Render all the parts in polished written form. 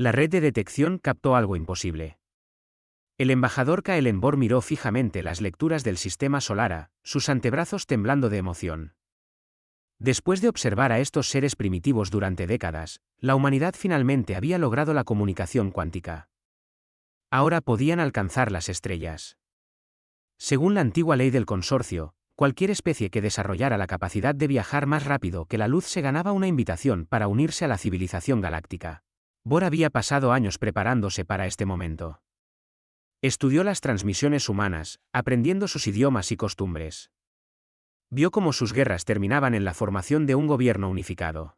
La red de detección captó algo imposible. El embajador Kaelen Bor miró fijamente las lecturas del sistema Solara, sus antebrazos temblando de emoción. Después de observar a estos seres primitivos durante décadas, la humanidad finalmente había logrado la comunicación cuántica. Ahora podían alcanzar las estrellas. Según la antigua ley del consorcio, cualquier especie que desarrollara la capacidad de viajar más rápido que la luz se ganaba una invitación para unirse a la civilización galáctica. Bor había pasado años preparándose para este momento. Estudió las transmisiones humanas, aprendiendo sus idiomas y costumbres. Vio cómo sus guerras terminaban en la formación de un gobierno unificado.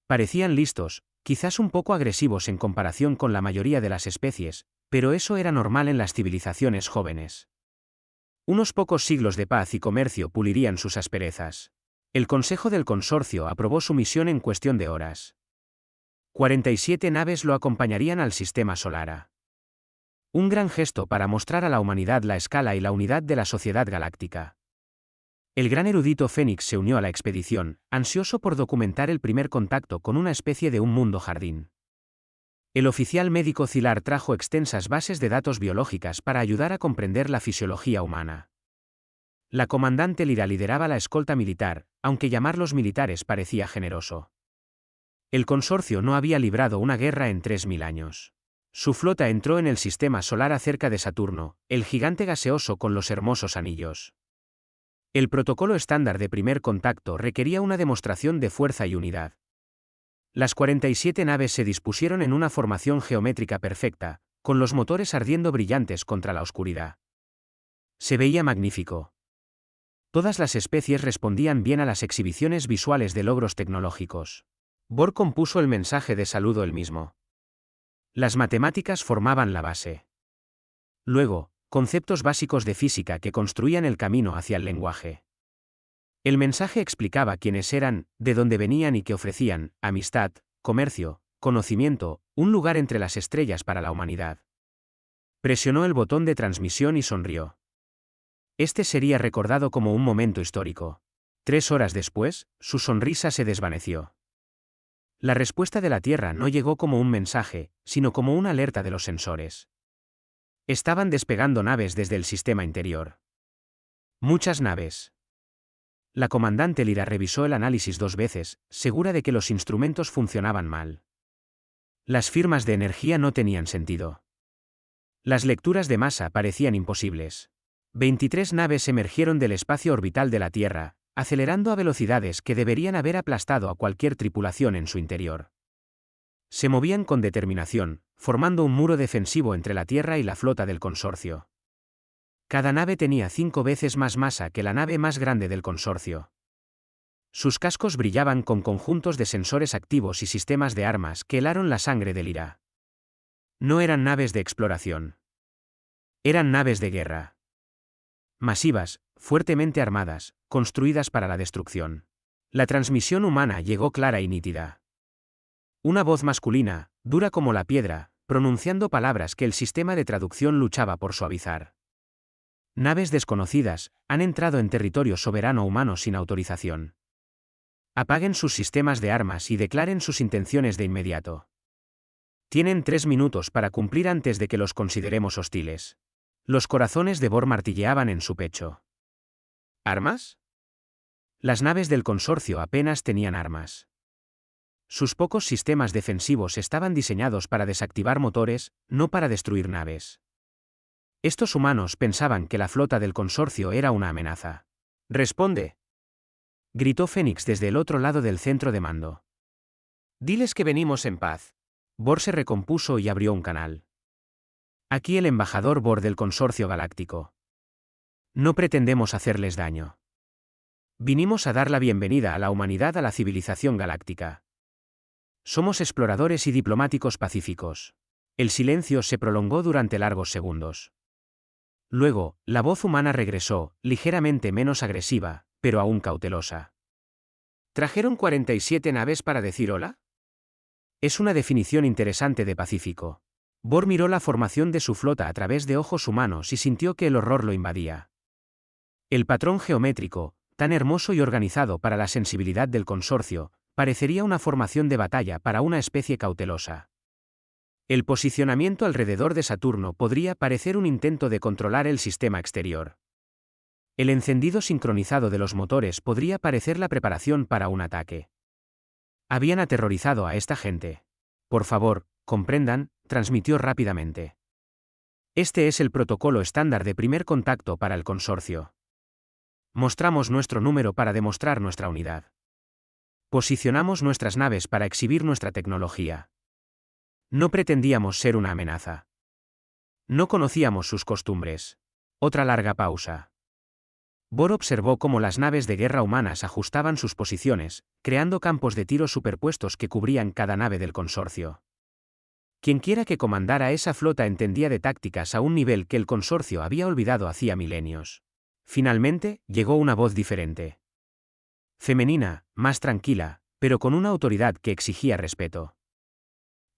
Parecían listos, quizás un poco agresivos en comparación con la mayoría de las especies, pero eso era normal en las civilizaciones jóvenes. Unos pocos siglos de paz y comercio pulirían sus asperezas. El Consejo del Consorcio aprobó su misión en cuestión de horas. 47 naves lo acompañarían al sistema Solara. Un gran gesto para mostrar a la humanidad la escala y la unidad de la sociedad galáctica. El gran erudito Fénix se unió a la expedición, ansioso por documentar el primer contacto con una especie de un mundo jardín. El oficial médico Zilar trajo extensas bases de datos biológicas para ayudar a comprender la fisiología humana. La comandante Lyra lideraba la escolta militar, aunque llamarlos militares parecía generoso. El consorcio no había librado una guerra en 3000 años. Su flota entró en el sistema solar cerca de Saturno, el gigante gaseoso con los hermosos anillos. El protocolo estándar de primer contacto requería una demostración de fuerza y unidad. Las 47 naves se dispusieron en una formación geométrica perfecta, con los motores ardiendo brillantes contra la oscuridad. Se veía magnífico. Todas las especies respondían bien a las exhibiciones visuales de logros tecnológicos. Bor compuso el mensaje de saludo él mismo. Las matemáticas formaban la base. Luego, conceptos básicos de física que construían el camino hacia el lenguaje. El mensaje explicaba quiénes eran, de dónde venían y qué ofrecían: amistad, comercio, conocimiento, un lugar entre las estrellas para la humanidad. Presionó el botón de transmisión y sonrió. Este sería recordado como un momento histórico. 3 horas después, su sonrisa se desvaneció. La respuesta de la Tierra no llegó como un mensaje, sino como una alerta de los sensores. Estaban despegando naves desde el sistema interior. Muchas naves. La comandante Lyra revisó el análisis 2 veces, segura de que los instrumentos funcionaban mal. Las firmas de energía no tenían sentido. Las lecturas de masa parecían imposibles. 23 naves emergieron del espacio orbital de la Tierra, acelerando a velocidades que deberían haber aplastado a cualquier tripulación en su interior. Se movían con determinación, formando un muro defensivo entre la Tierra y la flota del consorcio. Cada nave tenía 5 veces más masa que la nave más grande del consorcio. Sus cascos brillaban con conjuntos de sensores activos y sistemas de armas que helaron la sangre de Lyra. No eran naves de exploración. Eran naves de guerra. Masivas, fuertemente armadas, construidas para la destrucción. La transmisión humana llegó clara y nítida. Una voz masculina, dura como la piedra, pronunciando palabras que el sistema de traducción luchaba por suavizar. Naves desconocidas han entrado en territorio soberano humano sin autorización. Apaguen sus sistemas de armas y declaren sus intenciones de inmediato. Tienen 3 minutos para cumplir antes de que los consideremos hostiles. Los corazones de Bor martilleaban en su pecho. ¿Armas? Las naves del consorcio apenas tenían armas. Sus pocos sistemas defensivos estaban diseñados para desactivar motores, no para destruir naves. Estos humanos pensaban que la flota del consorcio era una amenaza. ¡Responde!, gritó Fénix desde el otro lado del centro de mando. Diles que venimos en paz. Bor se recompuso y abrió un canal. Aquí el embajador Bor del Consorcio Galáctico. No pretendemos hacerles daño. Vinimos a dar la bienvenida a la humanidad a la civilización galáctica. Somos exploradores y diplomáticos pacíficos. El silencio se prolongó durante largos segundos. Luego, la voz humana regresó, ligeramente menos agresiva, pero aún cautelosa. ¿Trajeron 47 naves para decir hola? Es una definición interesante de pacífico. Bor miró la formación de su flota a través de ojos humanos y sintió que el horror lo invadía. El patrón geométrico, tan hermoso y organizado para la sensibilidad del consorcio, parecería una formación de batalla para una especie cautelosa. El posicionamiento alrededor de Saturno podría parecer un intento de controlar el sistema exterior. El encendido sincronizado de los motores podría parecer la preparación para un ataque. Habían aterrorizado a esta gente. Por favor, comprendan, transmitió rápidamente. Este es el protocolo estándar de primer contacto para el consorcio. Mostramos nuestro número para demostrar nuestra unidad. Posicionamos nuestras naves para exhibir nuestra tecnología. No pretendíamos ser una amenaza. No conocíamos sus costumbres. Otra larga pausa. Bor observó cómo las naves de guerra humanas ajustaban sus posiciones, creando campos de tiro superpuestos que cubrían cada nave del consorcio. Quienquiera que comandara esa flota entendía de tácticas a un nivel que el consorcio había olvidado hacía milenios. Finalmente, llegó una voz diferente. Femenina, más tranquila, pero con una autoridad que exigía respeto.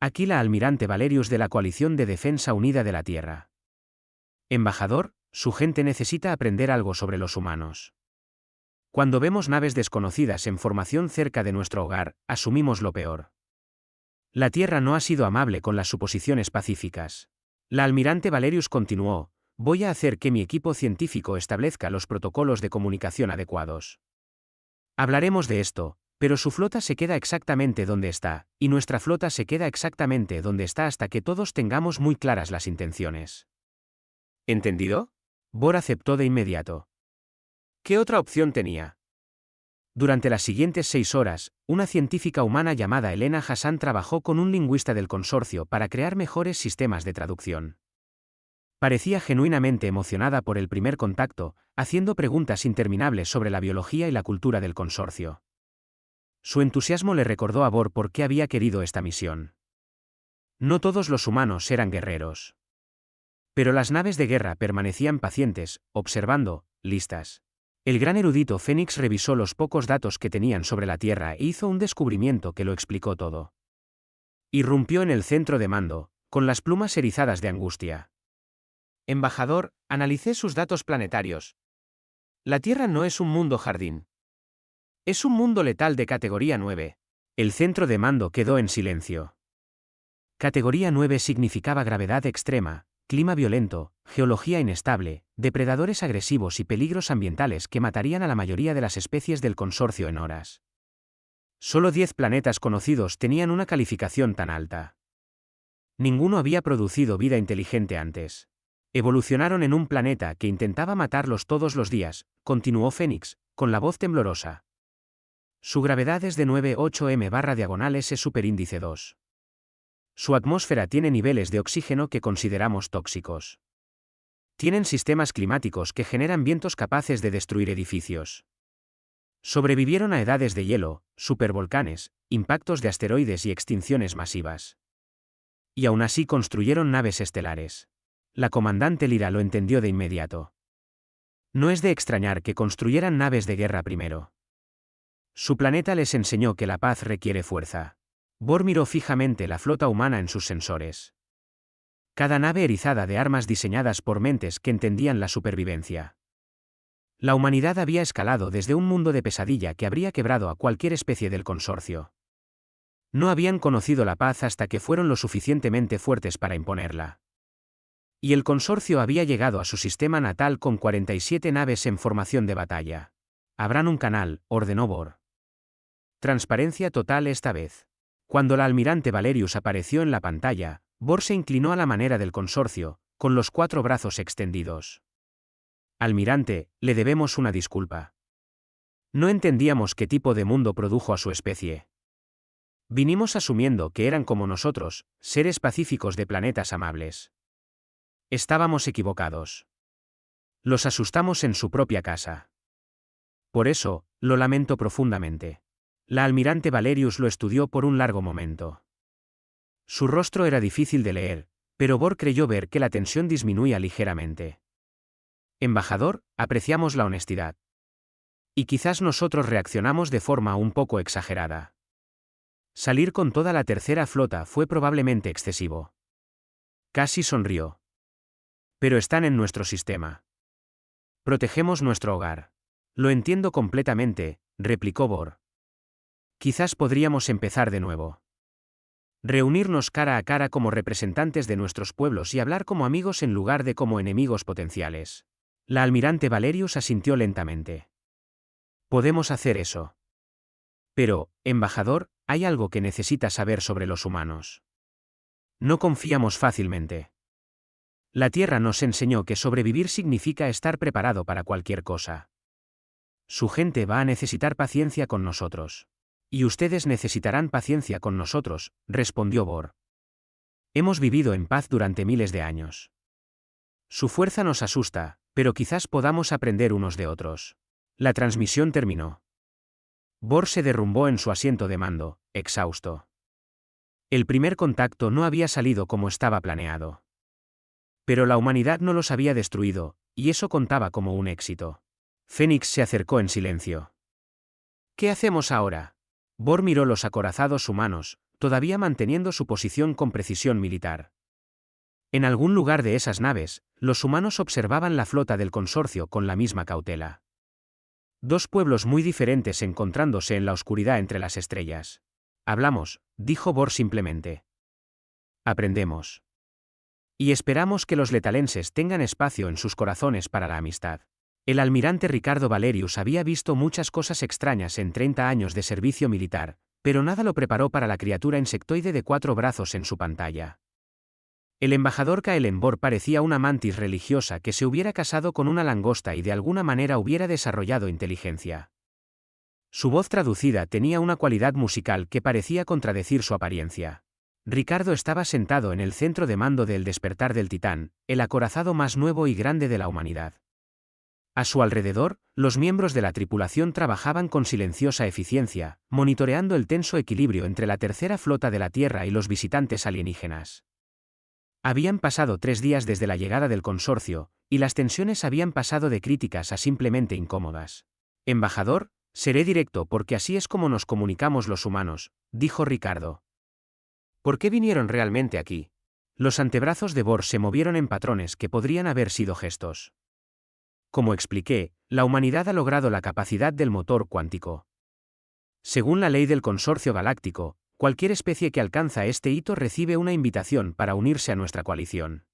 Aquí la almirante Valerius de la Coalición de Defensa Unida de la Tierra. Embajador, su gente necesita aprender algo sobre los humanos. Cuando vemos naves desconocidas en formación cerca de nuestro hogar, asumimos lo peor. La Tierra no ha sido amable con las suposiciones pacíficas. La almirante Valerius continuó: voy a hacer que mi equipo científico establezca los protocolos de comunicación adecuados. Hablaremos de esto, pero su flota se queda exactamente donde está, y nuestra flota se queda exactamente donde está hasta que todos tengamos muy claras las intenciones. ¿Entendido? Bor aceptó de inmediato. ¿Qué otra opción tenía? Durante las siguientes 6 horas, una científica humana llamada Elena Hassan trabajó con un lingüista del consorcio para crear mejores sistemas de traducción. Parecía genuinamente emocionada por el primer contacto, haciendo preguntas interminables sobre la biología y la cultura del consorcio. Su entusiasmo le recordó a Bor por qué había querido esta misión. No todos los humanos eran guerreros. Pero las naves de guerra permanecían pacientes, observando, listas. El gran erudito Fénix revisó los pocos datos que tenían sobre la Tierra e hizo un descubrimiento que lo explicó todo. Irrumpió en el centro de mando, con las plumas erizadas de angustia. Embajador, analicé sus datos planetarios. La Tierra no es un mundo jardín. Es un mundo letal de categoría 9. El centro de mando quedó en silencio. Categoría 9 significaba gravedad extrema, clima violento, geología inestable, depredadores agresivos y peligros ambientales que matarían a la mayoría de las especies del consorcio en horas. Solo 10 planetas conocidos tenían una calificación tan alta. Ninguno había producido vida inteligente antes. Evolucionaron en un planeta que intentaba matarlos todos los días, continuó Fénix, con la voz temblorosa. Su gravedad es de 9,8 m/s superíndice 2. Su atmósfera tiene niveles de oxígeno que consideramos tóxicos. Tienen sistemas climáticos que generan vientos capaces de destruir edificios. Sobrevivieron a edades de hielo, supervolcanes, impactos de asteroides y extinciones masivas. Y aún así construyeron naves estelares. La comandante Lyra lo entendió de inmediato. No es de extrañar que construyeran naves de guerra primero. Su planeta les enseñó que la paz requiere fuerza. Bor miró fijamente la flota humana en sus sensores. Cada nave erizada de armas diseñadas por mentes que entendían la supervivencia. La humanidad había escalado desde un mundo de pesadilla que habría quebrado a cualquier especie del consorcio. No habían conocido la paz hasta que fueron lo suficientemente fuertes para imponerla. Y el consorcio había llegado a su sistema natal con 47 naves en formación de batalla. Abran un canal, ordenó Bor. Transparencia total esta vez. Cuando la almirante Valerius apareció en la pantalla, Bor se inclinó a la manera del consorcio, con los 4 brazos extendidos. Almirante, le debemos una disculpa. No entendíamos qué tipo de mundo produjo a su especie. Vinimos asumiendo que eran como nosotros, seres pacíficos de planetas amables. Estábamos equivocados. Los asustamos en su propia casa. Por eso, lo lamento profundamente. La almirante Valerius lo estudió por un largo momento. Su rostro era difícil de leer, pero Bor creyó ver que la tensión disminuía ligeramente. Embajador, apreciamos la honestidad. Y quizás nosotros reaccionamos de forma un poco exagerada. Salir con toda la tercera flota fue probablemente excesivo. Casi sonrió. Pero están en nuestro sistema. Protegemos nuestro hogar. Lo entiendo completamente, replicó Bor. Quizás podríamos empezar de nuevo. Reunirnos cara a cara como representantes de nuestros pueblos y hablar como amigos en lugar de como enemigos potenciales. La almirante Valerius asintió lentamente. Podemos hacer eso. Pero, embajador, hay algo que necesita saber sobre los humanos. No confiamos fácilmente. La Tierra nos enseñó que sobrevivir significa estar preparado para cualquier cosa. Su gente va a necesitar paciencia con nosotros. Y ustedes necesitarán paciencia con nosotros, respondió Bor. Hemos vivido en paz durante miles de años. Su fuerza nos asusta, pero quizás podamos aprender unos de otros. La transmisión terminó. Bor se derrumbó en su asiento de mando, exhausto. El primer contacto no había salido como estaba planeado. Pero la humanidad no los había destruido, y eso contaba como un éxito. Fénix se acercó en silencio. ¿Qué hacemos ahora? Bor miró los acorazados humanos, todavía manteniendo su posición con precisión militar. En algún lugar de esas naves, los humanos observaban la flota del consorcio con la misma cautela. Dos pueblos muy diferentes encontrándose en la oscuridad entre las estrellas. Hablamos, dijo Bor simplemente. Aprendemos. Y esperamos que los letalenses tengan espacio en sus corazones para la amistad. El almirante Ricardo Valerius había visto muchas cosas extrañas en 30 años de servicio militar, pero nada lo preparó para la criatura insectoide de 4 brazos en su pantalla. El embajador Kaelen Bor parecía una mantis religiosa que se hubiera casado con una langosta y de alguna manera hubiera desarrollado inteligencia. Su voz traducida tenía una cualidad musical que parecía contradecir su apariencia. Ricardo estaba sentado en el centro de mando del Despertar del Titán, el acorazado más nuevo y grande de la humanidad. A su alrededor, los miembros de la tripulación trabajaban con silenciosa eficiencia, monitoreando el tenso equilibrio entre la tercera flota de la Tierra y los visitantes alienígenas. Habían pasado 3 días desde la llegada del consorcio, y las tensiones habían pasado de críticas a simplemente incómodas. Embajador, seré directo porque así es como nos comunicamos los humanos, dijo Ricardo. ¿Por qué vinieron realmente aquí? Los antebrazos de Bor se movieron en patrones que podrían haber sido gestos. Como expliqué, la humanidad ha logrado la capacidad del motor cuántico. Según la ley del consorcio galáctico, cualquier especie que alcanza este hito recibe una invitación para unirse a nuestra coalición.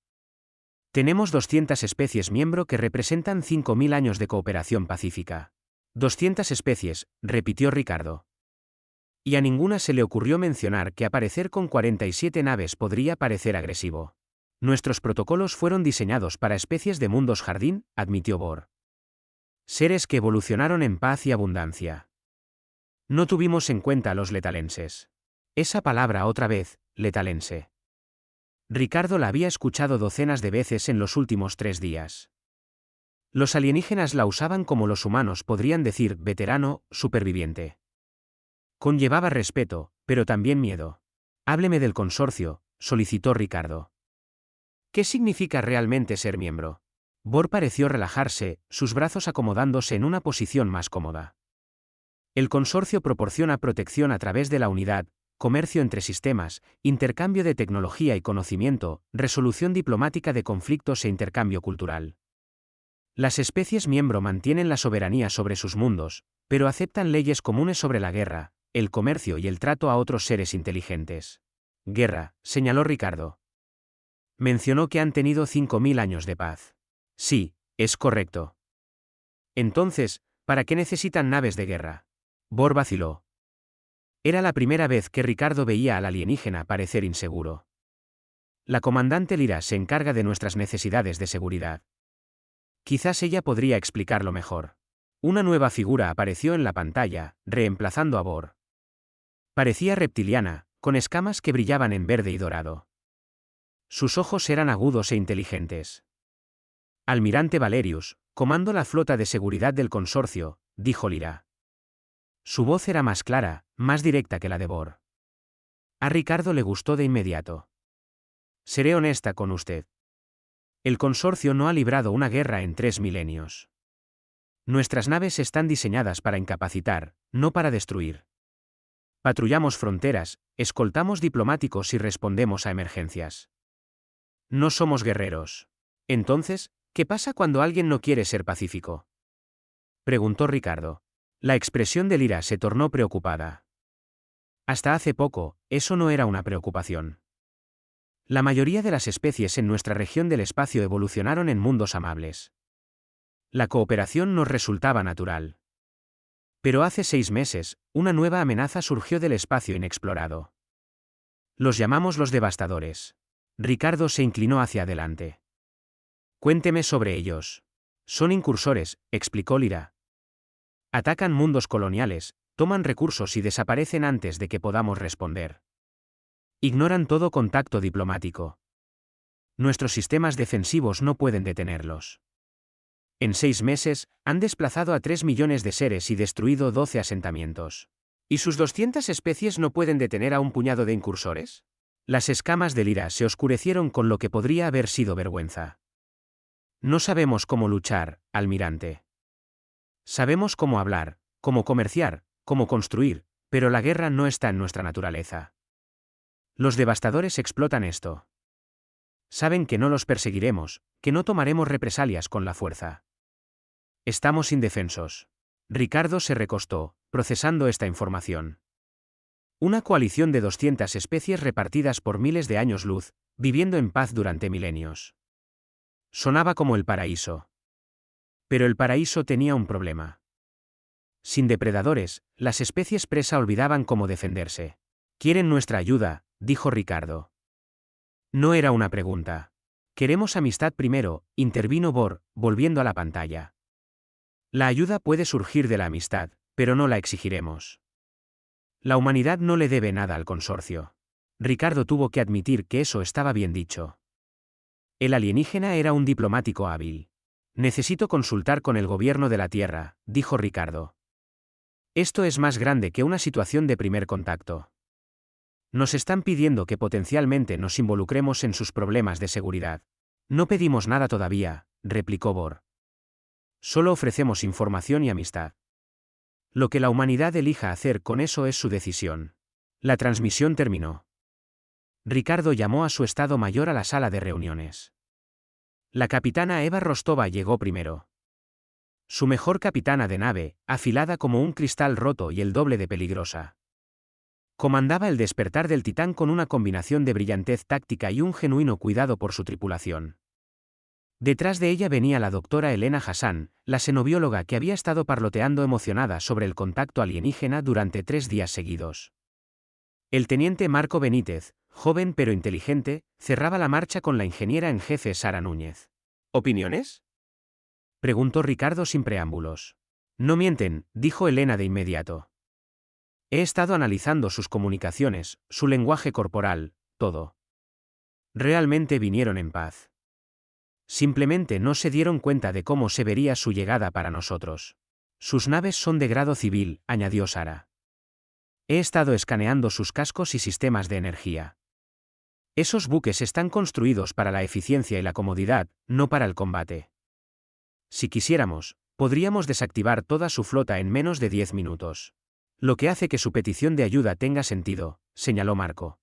Tenemos 200 especies miembro que representan 5.000 años de cooperación pacífica. 200 especies, repitió Ricardo. Y a ninguna se le ocurrió mencionar que aparecer con 47 naves podría parecer agresivo. Nuestros protocolos fueron diseñados para especies de mundos jardín, admitió Bor. Seres que evolucionaron en paz y abundancia. No tuvimos en cuenta a los letalenses. Esa palabra otra vez, letalense. Ricardo la había escuchado docenas de veces en los últimos 3 días. Los alienígenas la usaban como los humanos podrían decir veterano, superviviente. Conllevaba respeto, pero también miedo. Hábleme del consorcio, solicitó Ricardo. ¿Qué significa realmente ser miembro? Bor pareció relajarse, sus brazos acomodándose en una posición más cómoda. El consorcio proporciona protección a través de la unidad, comercio entre sistemas, intercambio de tecnología y conocimiento, resolución diplomática de conflictos e intercambio cultural. Las especies miembro mantienen la soberanía sobre sus mundos, pero aceptan leyes comunes sobre la guerra, el comercio y el trato a otros seres inteligentes. Guerra, señaló Ricardo. Mencionó que han tenido 5.000 años de paz. Sí, es correcto. Entonces, ¿para qué necesitan naves de guerra? Bor vaciló. Era la primera vez que Ricardo veía al alienígena parecer inseguro. La comandante Lyra se encarga de nuestras necesidades de seguridad. Quizás ella podría explicarlo mejor. Una nueva figura apareció en la pantalla, reemplazando a Bor. Parecía reptiliana, con escamas que brillaban en verde y dorado. Sus ojos eran agudos e inteligentes. Almirante Valerius, comando la flota de seguridad del consorcio, dijo Lyra. Su voz era más clara, más directa que la de Bor. A Ricardo le gustó de inmediato. Seré honesta con usted. El consorcio no ha librado una guerra en 3 milenios. Nuestras naves están diseñadas para incapacitar, no para destruir. Patrullamos fronteras, escoltamos diplomáticos y respondemos a emergencias. No somos guerreros. Entonces, ¿qué pasa cuando alguien no quiere ser pacífico? Preguntó Ricardo. La expresión de Lyra se tornó preocupada. Hasta hace poco, eso no era una preocupación. La mayoría de las especies en nuestra región del espacio evolucionaron en mundos amables. La cooperación nos resultaba natural. Pero hace 6 meses, una nueva amenaza surgió del espacio inexplorado. Los llamamos los devastadores. Ricardo se inclinó hacia adelante. Cuénteme sobre ellos. Son incursores, explicó Lyra. Atacan mundos coloniales, toman recursos y desaparecen antes de que podamos responder. Ignoran todo contacto diplomático. Nuestros sistemas defensivos no pueden detenerlos. En 6 meses, han desplazado a 3 millones de seres y destruido 12 asentamientos. ¿Y sus 200 especies no pueden detener a un puñado de incursores? Las escamas de Lyra se oscurecieron con lo que podría haber sido vergüenza. No sabemos cómo luchar, almirante. Sabemos cómo hablar, cómo comerciar, cómo construir, pero la guerra no está en nuestra naturaleza. Los devastadores explotan esto. Saben que no los perseguiremos, que no tomaremos represalias con la fuerza. Estamos indefensos. Ricardo se recostó, procesando esta información. Una coalición de 200 especies repartidas por miles de años luz, viviendo en paz durante milenios. Sonaba como el paraíso. Pero el paraíso tenía un problema. Sin depredadores, las especies presa olvidaban cómo defenderse. «Quieren nuestra ayuda», dijo Ricardo. No era una pregunta. «Queremos amistad primero», intervino Bor, volviendo a la pantalla. La ayuda puede surgir de la amistad, pero no la exigiremos. La humanidad no le debe nada al consorcio. Ricardo tuvo que admitir que eso estaba bien dicho. El alienígena era un diplomático hábil. Necesito consultar con el gobierno de la Tierra, dijo Ricardo. Esto es más grande que una situación de primer contacto. Nos están pidiendo que potencialmente nos involucremos en sus problemas de seguridad. No pedimos nada todavía, replicó Bor. Solo ofrecemos información y amistad. Lo que la humanidad elija hacer con eso es su decisión. La transmisión terminó. Ricardo llamó a su Estado Mayor a la sala de reuniones. La capitana Eva Rostova llegó primero. Su mejor capitana de nave, afilada como un cristal roto y el doble de peligrosa. Comandaba el despertar del Titán con una combinación de brillantez táctica y un genuino cuidado por su tripulación. Detrás de ella venía la doctora Elena Hassan, la xenobióloga que había estado parloteando emocionada sobre el contacto alienígena durante 3 días seguidos. El teniente Marco Benítez, joven pero inteligente, cerraba la marcha con la ingeniera en jefe Sara Núñez. ¿Opiniones?, preguntó Ricardo sin preámbulos. No mienten, dijo Elena de inmediato. He estado analizando sus comunicaciones, su lenguaje corporal, todo. Realmente vinieron en paz. Simplemente no se dieron cuenta de cómo se vería su llegada para nosotros. Sus naves son de grado civil, añadió Sara. He estado escaneando sus cascos y sistemas de energía. Esos buques están construidos para la eficiencia y la comodidad, no para el combate. Si quisiéramos, podríamos desactivar toda su flota en menos de 10 minutos. Lo que hace que su petición de ayuda tenga sentido, señaló Marco.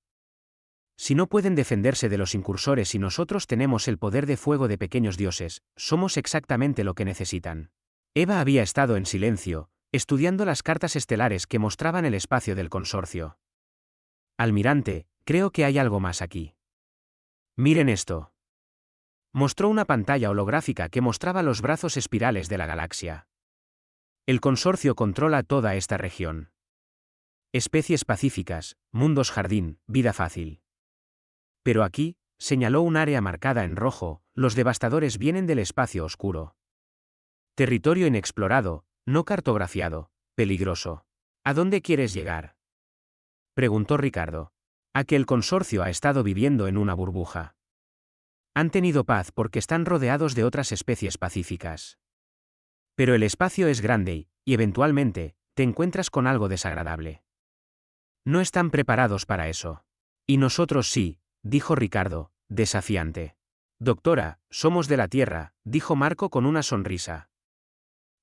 Si no pueden defenderse de los incursores y nosotros tenemos el poder de fuego de pequeños dioses, somos exactamente lo que necesitan. Eva había estado en silencio, estudiando las cartas estelares que mostraban el espacio del consorcio. Almirante, creo que hay algo más aquí. Miren esto. Mostró una pantalla holográfica que mostraba los brazos espirales de la galaxia. El consorcio controla toda esta región. Especies pacíficas, mundos jardín, vida fácil. Pero aquí, señaló un área marcada en rojo, los devastadores vienen del espacio oscuro. Territorio inexplorado, no cartografiado, peligroso. ¿A dónde quieres llegar?, preguntó Ricardo. A que el consorcio ha estado viviendo en una burbuja. Han tenido paz porque están rodeados de otras especies pacíficas. Pero el espacio es grande y, eventualmente, te encuentras con algo desagradable. No están preparados para eso. Y nosotros sí, dijo Ricardo, desafiante. Doctora, somos de la Tierra, dijo Marco con una sonrisa.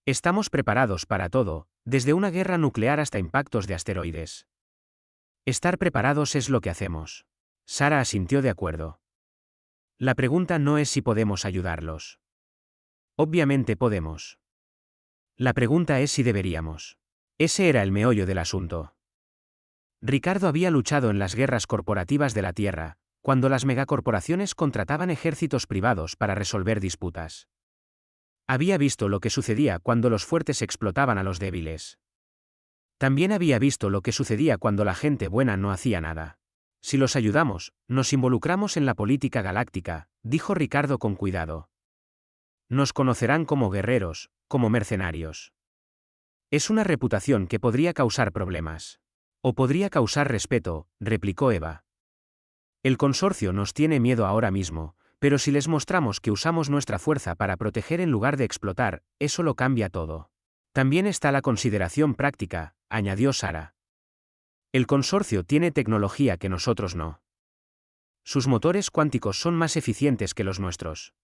Estamos preparados para todo, desde una guerra nuclear hasta impactos de asteroides. Estar preparados es lo que hacemos. Sara asintió de acuerdo. La pregunta no es si podemos ayudarlos. Obviamente podemos. La pregunta es si deberíamos. Ese era el meollo del asunto. Ricardo había luchado en las guerras corporativas de la Tierra, cuando las megacorporaciones contrataban ejércitos privados para resolver disputas. Había visto lo que sucedía cuando los fuertes explotaban a los débiles. También había visto lo que sucedía cuando la gente buena no hacía nada. Si los ayudamos, nos involucramos en la política galáctica, dijo Ricardo con cuidado. Nos conocerán como guerreros, como mercenarios. Es una reputación que podría causar problemas. O podría causar respeto, replicó Eva. El consorcio nos tiene miedo ahora mismo, pero si les mostramos que usamos nuestra fuerza para proteger en lugar de explotar, eso lo cambia todo. También está la consideración práctica, añadió Sara. El consorcio tiene tecnología que nosotros no. Sus motores cuánticos son más eficientes que los nuestros.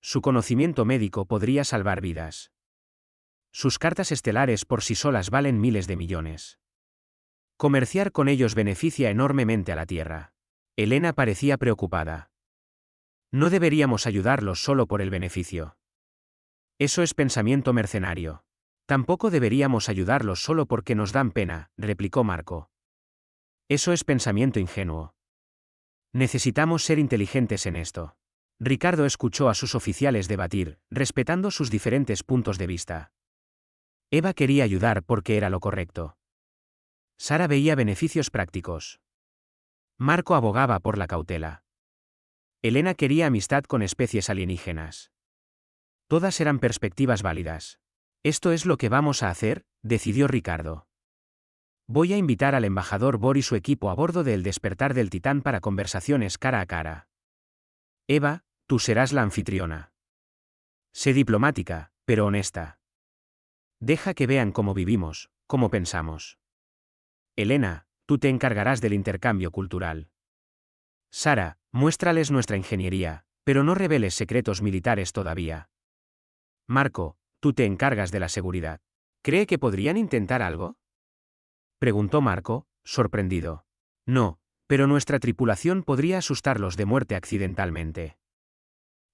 Su conocimiento médico podría salvar vidas. Sus cartas estelares por sí solas valen miles de millones. Comerciar con ellos beneficia enormemente a la Tierra. Elena parecía preocupada. No deberíamos ayudarlos solo por el beneficio. Eso es pensamiento mercenario. Tampoco deberíamos ayudarlos solo porque nos dan pena, replicó Marco. Eso es pensamiento ingenuo. Necesitamos ser inteligentes en esto. Ricardo escuchó a sus oficiales debatir, respetando sus diferentes puntos de vista. Eva quería ayudar porque era lo correcto. Sara veía beneficios prácticos. Marco abogaba por la cautela. Elena quería amistad con especies alienígenas. Todas eran perspectivas válidas. Esto es lo que vamos a hacer, decidió Ricardo. Voy a invitar al embajador Bor y su equipo a bordo del Despertar del Titán para conversaciones cara a cara. Eva, tú serás la anfitriona. Sé diplomática, pero honesta. Deja que vean cómo vivimos, cómo pensamos. Elena, tú te encargarás del intercambio cultural. Sara, muéstrales nuestra ingeniería, pero no reveles secretos militares todavía. Marco, tú te encargas de la seguridad. ¿Cree que podrían intentar algo? Preguntó Marco, sorprendido. No, pero nuestra tripulación podría asustarlos de muerte accidentalmente.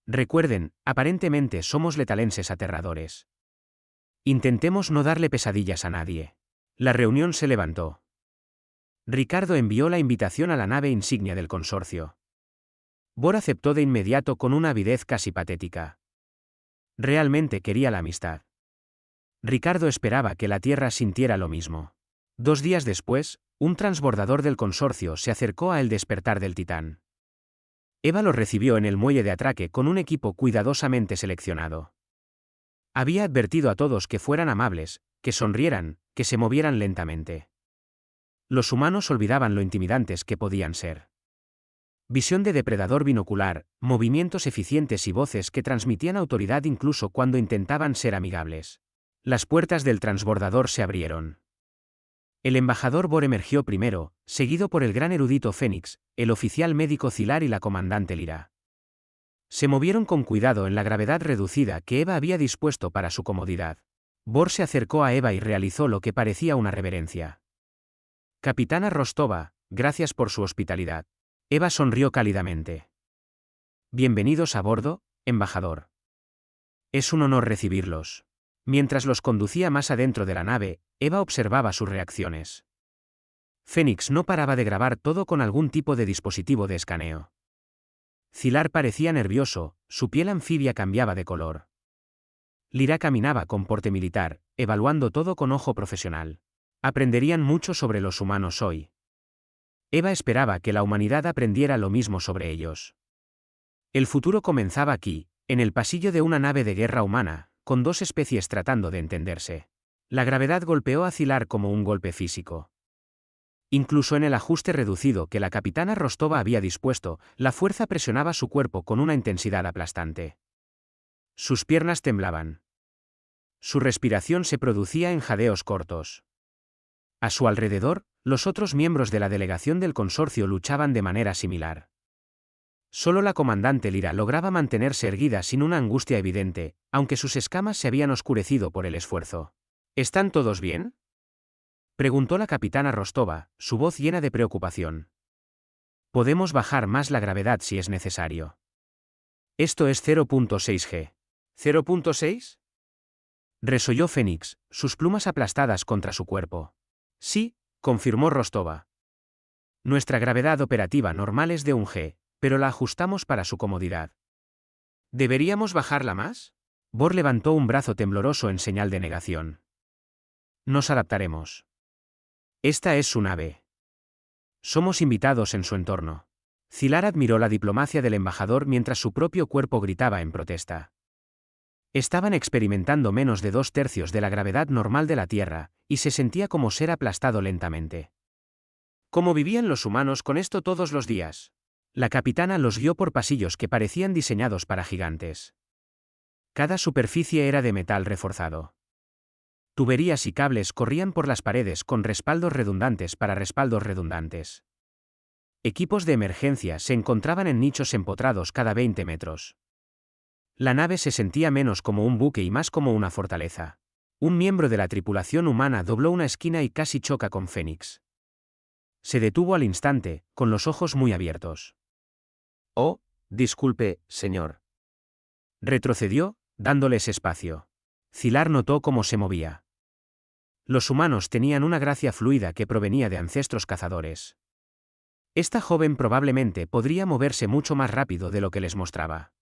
Recuerden, aparentemente somos letalenses aterradores. Intentemos no darle pesadillas a nadie. La reunión se levantó. Ricardo envió la invitación a la nave insignia del consorcio. Bor aceptó de inmediato con una avidez casi patética. Realmente quería la amistad. Ricardo esperaba que la Tierra sintiera lo mismo. 2 días después, un transbordador del consorcio se acercó a El Despertar del Titán. Eva lo recibió en el muelle de atraque con un equipo cuidadosamente seleccionado. Había advertido a todos que fueran amables, que sonrieran, que se movieran lentamente. Los humanos olvidaban lo intimidantes que podían ser. Visión de depredador binocular, movimientos eficientes y voces que transmitían autoridad incluso cuando intentaban ser amigables. Las puertas del transbordador se abrieron. El embajador Bor emergió primero, seguido por el gran erudito Fénix, el oficial médico Zilar y la comandante Lyra. Se movieron con cuidado en la gravedad reducida que Eva había dispuesto para su comodidad. Bor se acercó a Eva y realizó lo que parecía una reverencia. Capitana Rostova, gracias por su hospitalidad. Eva sonrió cálidamente. Bienvenidos a bordo, embajador. Es un honor recibirlos. Mientras los conducía más adentro de la nave, Eva observaba sus reacciones. Fénix no paraba de grabar todo con algún tipo de dispositivo de escaneo. Zilar parecía nervioso, su piel anfibia cambiaba de color. Lyra caminaba con porte militar, evaluando todo con ojo profesional. Aprenderían mucho sobre los humanos hoy. Eva esperaba que la humanidad aprendiera lo mismo sobre ellos. El futuro comenzaba aquí, en el pasillo de una nave de guerra humana, con 2 especies tratando de entenderse. La gravedad golpeó a Zilar como un golpe físico. Incluso en el ajuste reducido que la capitana Rostova había dispuesto, la fuerza presionaba su cuerpo con una intensidad aplastante. Sus piernas temblaban. Su respiración se producía en jadeos cortos. A su alrededor, los otros miembros de la delegación del consorcio luchaban de manera similar. Solo la comandante Lyra lograba mantenerse erguida sin una angustia evidente, aunque sus escamas se habían oscurecido por el esfuerzo. ¿Están todos bien?, preguntó la capitana Rostova, su voz llena de preocupación. Podemos bajar más la gravedad si es necesario. Esto es 0.6 G. ¿0.6? Resolló Fénix, sus plumas aplastadas contra su cuerpo. Sí, confirmó Rostova. Nuestra gravedad operativa normal es de 1 G, pero la ajustamos para su comodidad. ¿Deberíamos bajarla más? Bor levantó un brazo tembloroso en señal de negación. Nos adaptaremos. Esta es su nave. Somos invitados en su entorno. Zilar admiró la diplomacia del embajador mientras su propio cuerpo gritaba en protesta. Estaban experimentando menos de 2/3 de la gravedad normal de la Tierra, y se sentía como ser aplastado lentamente. ¿Cómo vivían los humanos con esto todos los días? La capitana los guió por pasillos que parecían diseñados para gigantes. Cada superficie era de metal reforzado. Tuberías y cables corrían por las paredes con respaldos redundantes para respaldos redundantes. Equipos de emergencia se encontraban en nichos empotrados cada 20 metros. La nave se sentía menos como un buque y más como una fortaleza. Un miembro de la tripulación humana dobló una esquina y casi choca con Fénix. Se detuvo al instante, con los ojos muy abiertos. Oh, disculpe, señor. Retrocedió, dándoles espacio. Zilar notó cómo se movía. Los humanos tenían una gracia fluida que provenía de ancestros cazadores. Esta joven probablemente podría moverse mucho más rápido de lo que les mostraba.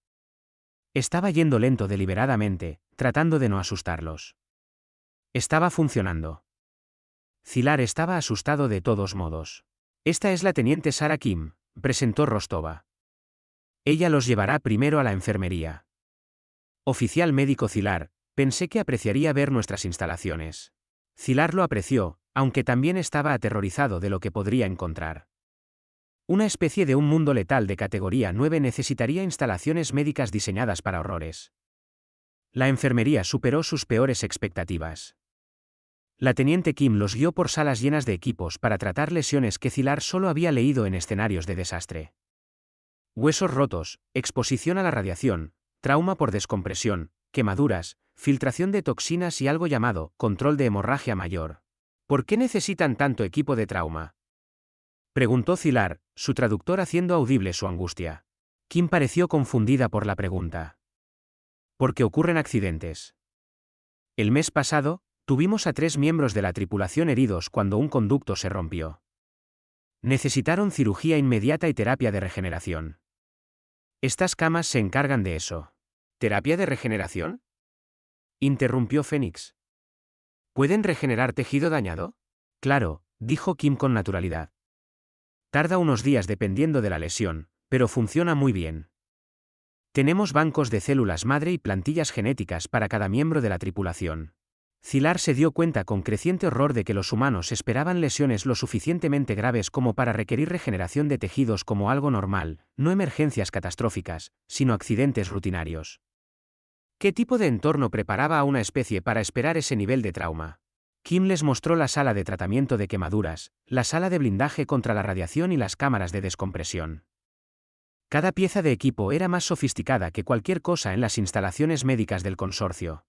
Estaba yendo lento deliberadamente, tratando de no asustarlos. Estaba funcionando. Zilar estaba asustado de todos modos. Esta es la teniente Sarah Kim, presentó Rostova. Ella los llevará primero a la enfermería. Oficial médico Zilar, pensé que apreciaría ver nuestras instalaciones. Zilar lo apreció, aunque también estaba aterrorizado de lo que podría encontrar. Una especie de un mundo letal de categoría 9 necesitaría instalaciones médicas diseñadas para horrores. La enfermería superó sus peores expectativas. La teniente Kim los guió por salas llenas de equipos para tratar lesiones que Zilar solo había leído en escenarios de desastre. Huesos rotos, exposición a la radiación, trauma por descompresión, quemaduras, filtración de toxinas y algo llamado control de hemorragia mayor. ¿Por qué necesitan tanto equipo de trauma?, preguntó Zilar, su traductor haciendo audible su angustia. Kim pareció confundida por la pregunta. Porque ocurren accidentes. El mes pasado, tuvimos a 3 miembros de la tripulación heridos cuando un conducto se rompió. Necesitaron cirugía inmediata y terapia de regeneración. Estas camas se encargan de eso. ¿Terapia de regeneración?, interrumpió Fénix. ¿Pueden regenerar tejido dañado? Claro, dijo Kim con naturalidad. Tarda unos días dependiendo de la lesión, pero funciona muy bien. Tenemos bancos de células madre y plantillas genéticas para cada miembro de la tripulación. Zilar se dio cuenta con creciente horror de que los humanos esperaban lesiones lo suficientemente graves como para requerir regeneración de tejidos como algo normal, no emergencias catastróficas, sino accidentes rutinarios. ¿Qué tipo de entorno preparaba a una especie para esperar ese nivel de trauma? Kim les mostró la sala de tratamiento de quemaduras, la sala de blindaje contra la radiación y las cámaras de descompresión. Cada pieza de equipo era más sofisticada que cualquier cosa en las instalaciones médicas del consorcio.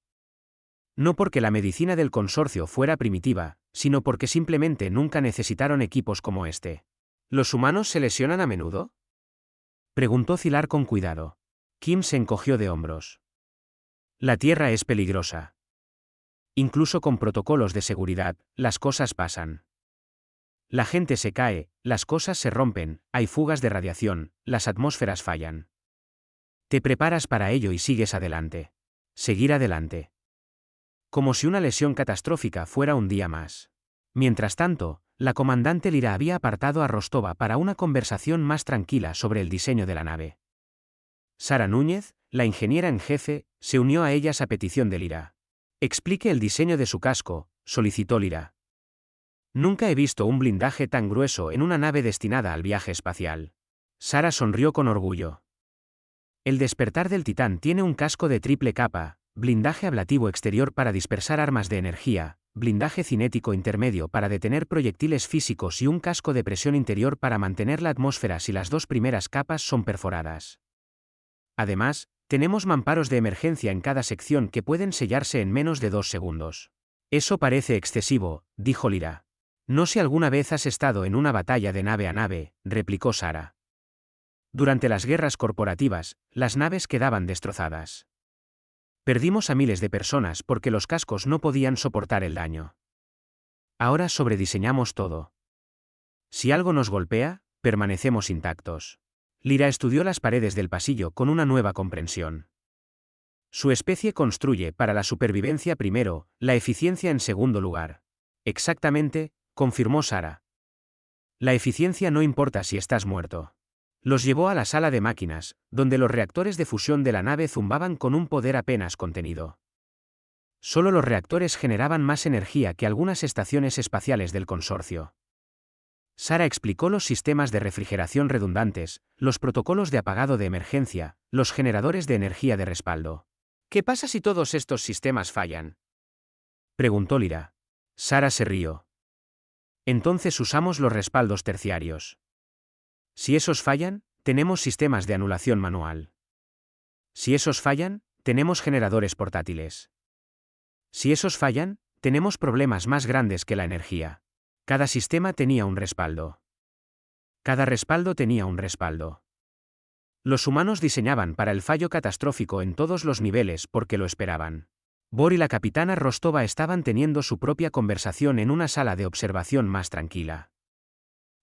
No porque la medicina del consorcio fuera primitiva, sino porque simplemente nunca necesitaron equipos como este. ¿Los humanos se lesionan a menudo?, preguntó Zilar con cuidado. Kim se encogió de hombros. La Tierra es peligrosa. Incluso con protocolos de seguridad, las cosas pasan. La gente se cae, las cosas se rompen, hay fugas de radiación, las atmósferas fallan. Te preparas para ello y sigues adelante. Seguir adelante. Como si una lesión catastrófica fuera un día más. Mientras tanto, la comandante Lira había apartado a Rostova para una conversación más tranquila sobre el diseño de la nave. Sara Núñez, la ingeniera en jefe, se unió a ellas a petición de Lira. Explique el diseño de su casco, solicitó Lira. Nunca he visto un blindaje tan grueso en una nave destinada al viaje espacial. Sara sonrió con orgullo. El despertar del Titán tiene un casco de triple capa, blindaje ablativo exterior para dispersar armas de energía, blindaje cinético intermedio para detener proyectiles físicos y un casco de presión interior para mantener la atmósfera si las 2 primeras capas son perforadas. Además, tenemos mamparos de emergencia en cada sección que pueden sellarse en menos de 2 segundos. Eso parece excesivo, dijo Lira. No si alguna vez has estado en una batalla de nave a nave, replicó Sara. Durante las guerras corporativas, las naves quedaban destrozadas. Perdimos a miles de personas porque los cascos no podían soportar el daño. Ahora sobrediseñamos todo. Si algo nos golpea, permanecemos intactos. Lyra estudió las paredes del pasillo con una nueva comprensión. Su especie construye para la supervivencia primero, la eficiencia en segundo lugar. Exactamente, confirmó Sara. La eficiencia no importa si estás muerto. Los llevó a la sala de máquinas, donde los reactores de fusión de la nave zumbaban con un poder apenas contenido. Solo los reactores generaban más energía que algunas estaciones espaciales del consorcio. Sara explicó los sistemas de refrigeración redundantes, los protocolos de apagado de emergencia, los generadores de energía de respaldo. ¿Qué pasa si todos estos sistemas fallan?, preguntó Lyra. Sara se rió. Entonces usamos los respaldos terciarios. Si esos fallan, tenemos sistemas de anulación manual. Si esos fallan, tenemos generadores portátiles. Si esos fallan, tenemos problemas más grandes que la energía. Cada sistema tenía un respaldo. Cada respaldo tenía un respaldo. Los humanos diseñaban para el fallo catastrófico en todos los niveles porque lo esperaban. Bor y la capitana Rostova estaban teniendo su propia conversación en una sala de observación más tranquila.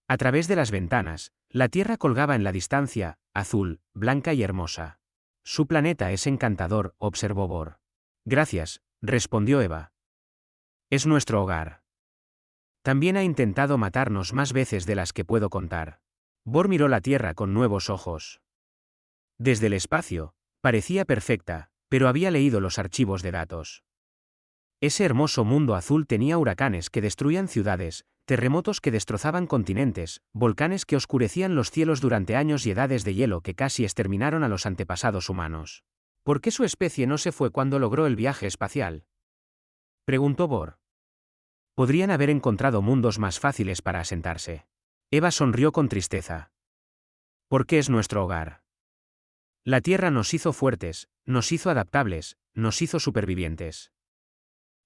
A través de las ventanas, la Tierra colgaba en la distancia, azul, blanca y hermosa. Su planeta es encantador, observó Bor. Gracias, respondió Eva. Es nuestro hogar. También ha intentado matarnos más veces de las que puedo contar. Bor miró la Tierra con nuevos ojos. Desde el espacio, parecía perfecta, pero había leído los archivos de datos. Ese hermoso mundo azul tenía huracanes que destruían ciudades, terremotos que destrozaban continentes, volcanes que oscurecían los cielos durante años y edades de hielo que casi exterminaron a los antepasados humanos. ¿Por qué su especie no se fue cuando logró el viaje espacial?, preguntó Bor. Podrían haber encontrado mundos más fáciles para asentarse. Eva sonrió con tristeza. Porque es nuestro hogar. La Tierra nos hizo fuertes, nos hizo adaptables, nos hizo supervivientes.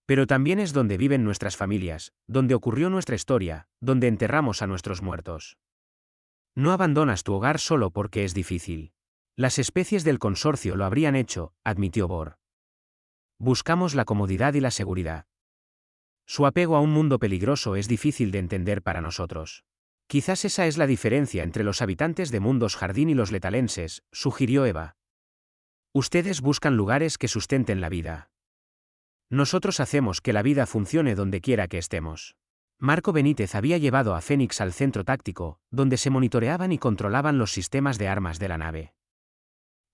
Pero también es donde viven nuestras familias, donde ocurrió nuestra historia, donde enterramos a nuestros muertos. No abandonas tu hogar solo porque es difícil. Las especies del consorcio lo habrían hecho, admitió Bor. Buscamos la comodidad y la seguridad. Su apego a un mundo peligroso es difícil de entender para nosotros. Quizás esa es la diferencia entre los habitantes de Mundos Jardín y los letalenses, sugirió Eva. Ustedes buscan lugares que sustenten la vida. Nosotros hacemos que la vida funcione donde quiera que estemos. Marco Benítez había llevado a Fénix al centro táctico, donde se monitoreaban y controlaban los sistemas de armas de la nave.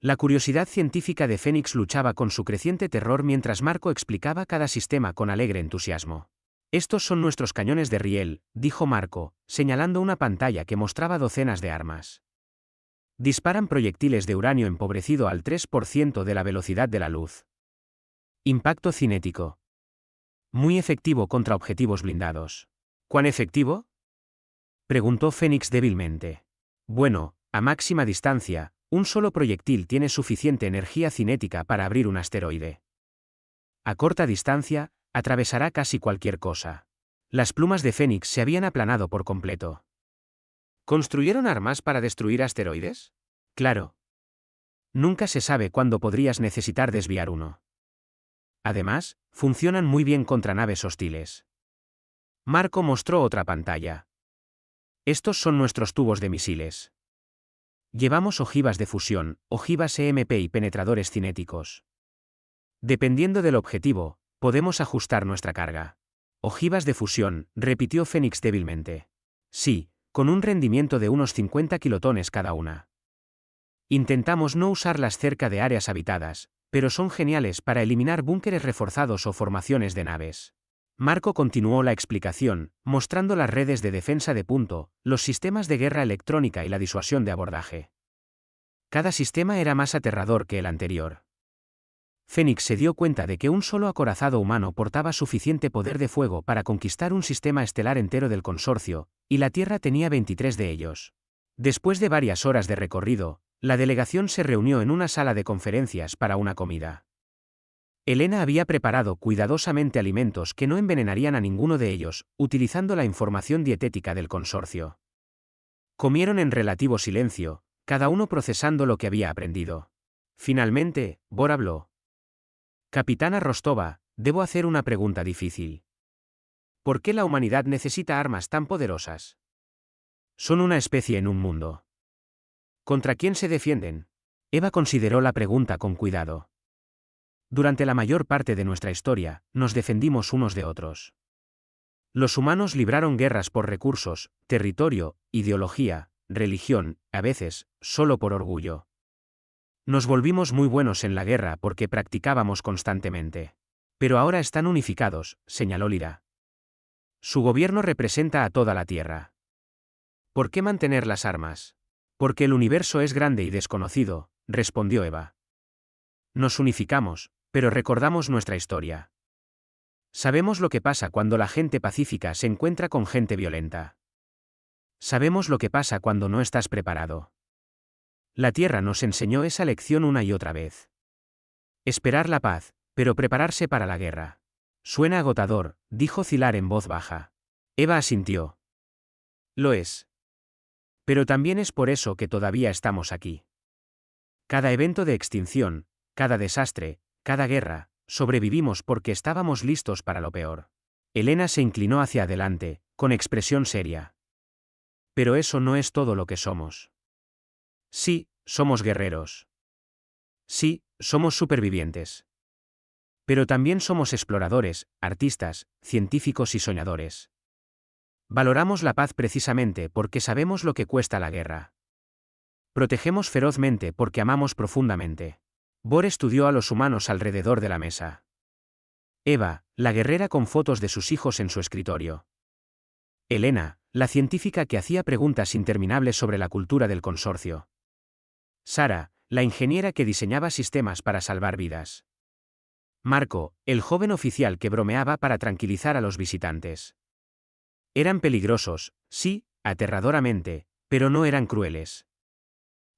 La curiosidad científica de Fénix luchaba con su creciente terror mientras Marco explicaba cada sistema con alegre entusiasmo. Estos son nuestros cañones de riel, dijo Marco, señalando una pantalla que mostraba docenas de armas. Disparan proyectiles de uranio empobrecido al 3% de la velocidad de la luz. Impacto cinético. Muy efectivo contra objetivos blindados. ¿Cuán efectivo?, preguntó Fénix débilmente. Bueno, a máxima distancia, un solo proyectil tiene suficiente energía cinética para abrir un asteroide. A corta distancia, atravesará casi cualquier cosa. Las plumas de Fénix se habían aplanado por completo. ¿Construyeron armas para destruir asteroides? Claro. Nunca se sabe cuándo podrías necesitar desviar uno. Además, funcionan muy bien contra naves hostiles. Marco mostró otra pantalla. Estos son nuestros tubos de misiles. Llevamos ojivas de fusión, ojivas EMP y penetradores cinéticos. Dependiendo del objetivo, podemos ajustar nuestra carga. Ojivas de fusión, repitió Fénix débilmente. Sí, con un rendimiento de unos 50 kilotones cada una. Intentamos no usarlas cerca de áreas habitadas, pero son geniales para eliminar búnkeres reforzados o formaciones de naves. Marco continuó la explicación, mostrando las redes de defensa de punto, los sistemas de guerra electrónica y la disuasión de abordaje. Cada sistema era más aterrador que el anterior. Fénix se dio cuenta de que un solo acorazado humano portaba suficiente poder de fuego para conquistar un sistema estelar entero del consorcio, y la Tierra tenía 23 de ellos. Después de varias horas de recorrido, la delegación se reunió en una sala de conferencias para una comida. Elena había preparado cuidadosamente alimentos que no envenenarían a ninguno de ellos, utilizando la información dietética del consorcio. Comieron en relativo silencio, cada uno procesando lo que había aprendido. Finalmente, Bor habló. Capitana Rostova, debo hacer una pregunta difícil. ¿Por qué la humanidad necesita armas tan poderosas? Son una especie en un mundo. ¿Contra quién se defienden? Eva consideró la pregunta con cuidado. Durante la mayor parte de nuestra historia, nos defendimos unos de otros. Los humanos libraron guerras por recursos, territorio, ideología, religión, a veces, solo por orgullo. Nos volvimos muy buenos en la guerra porque practicábamos constantemente. Pero ahora están unificados, señaló Lyra. Su gobierno representa a toda la Tierra. ¿Por qué mantener las armas? Porque el universo es grande y desconocido, respondió Eva. Nos unificamos, pero recordamos nuestra historia. Sabemos lo que pasa cuando la gente pacífica se encuentra con gente violenta. Sabemos lo que pasa cuando no estás preparado. La Tierra nos enseñó esa lección una y otra vez. Esperar la paz, pero prepararse para la guerra. Suena agotador, dijo Zilar en voz baja. Eva asintió. Lo es. Pero también es por eso que todavía estamos aquí. Cada evento de extinción, cada desastre, cada guerra, sobrevivimos porque estábamos listos para lo peor. Elena se inclinó hacia adelante, con expresión seria. Pero eso no es todo lo que somos. Sí, somos guerreros. Sí, somos supervivientes. Pero también somos exploradores, artistas, científicos y soñadores. Valoramos la paz precisamente porque sabemos lo que cuesta la guerra. Protegemos ferozmente porque amamos profundamente. Bor estudió a los humanos alrededor de la mesa. Eva, la guerrera con fotos de sus hijos en su escritorio. Elena, la científica que hacía preguntas interminables sobre la cultura del consorcio. Sara, la ingeniera que diseñaba sistemas para salvar vidas. Marco, el joven oficial que bromeaba para tranquilizar a los visitantes. Eran peligrosos, sí, aterradoramente, pero no eran crueles.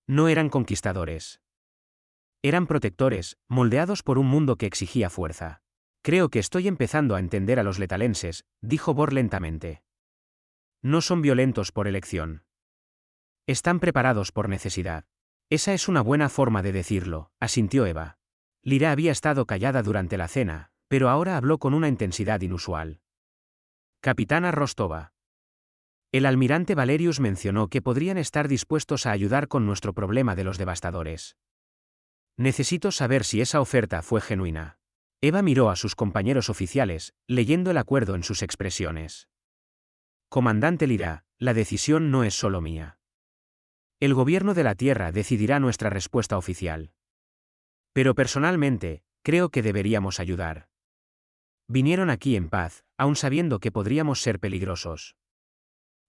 No eran conquistadores. Eran protectores, moldeados por un mundo que exigía fuerza. Creo que estoy empezando a entender a los letalenses, dijo Bor lentamente. No son violentos por elección. Están preparados por necesidad. Esa es una buena forma de decirlo, asintió Eva. Lyra había estado callada durante la cena, pero ahora habló con una intensidad inusual. Capitana Rostova. El almirante Valerius mencionó que podrían estar dispuestos a ayudar con nuestro problema de los devastadores. Necesito saber si esa oferta fue genuina. Eva miró a sus compañeros oficiales, leyendo el acuerdo en sus expresiones. Comandante Lyra, la decisión no es solo mía. El gobierno de la Tierra decidirá nuestra respuesta oficial. Pero personalmente, creo que deberíamos ayudar. Vinieron aquí en paz, aun sabiendo que podríamos ser peligrosos.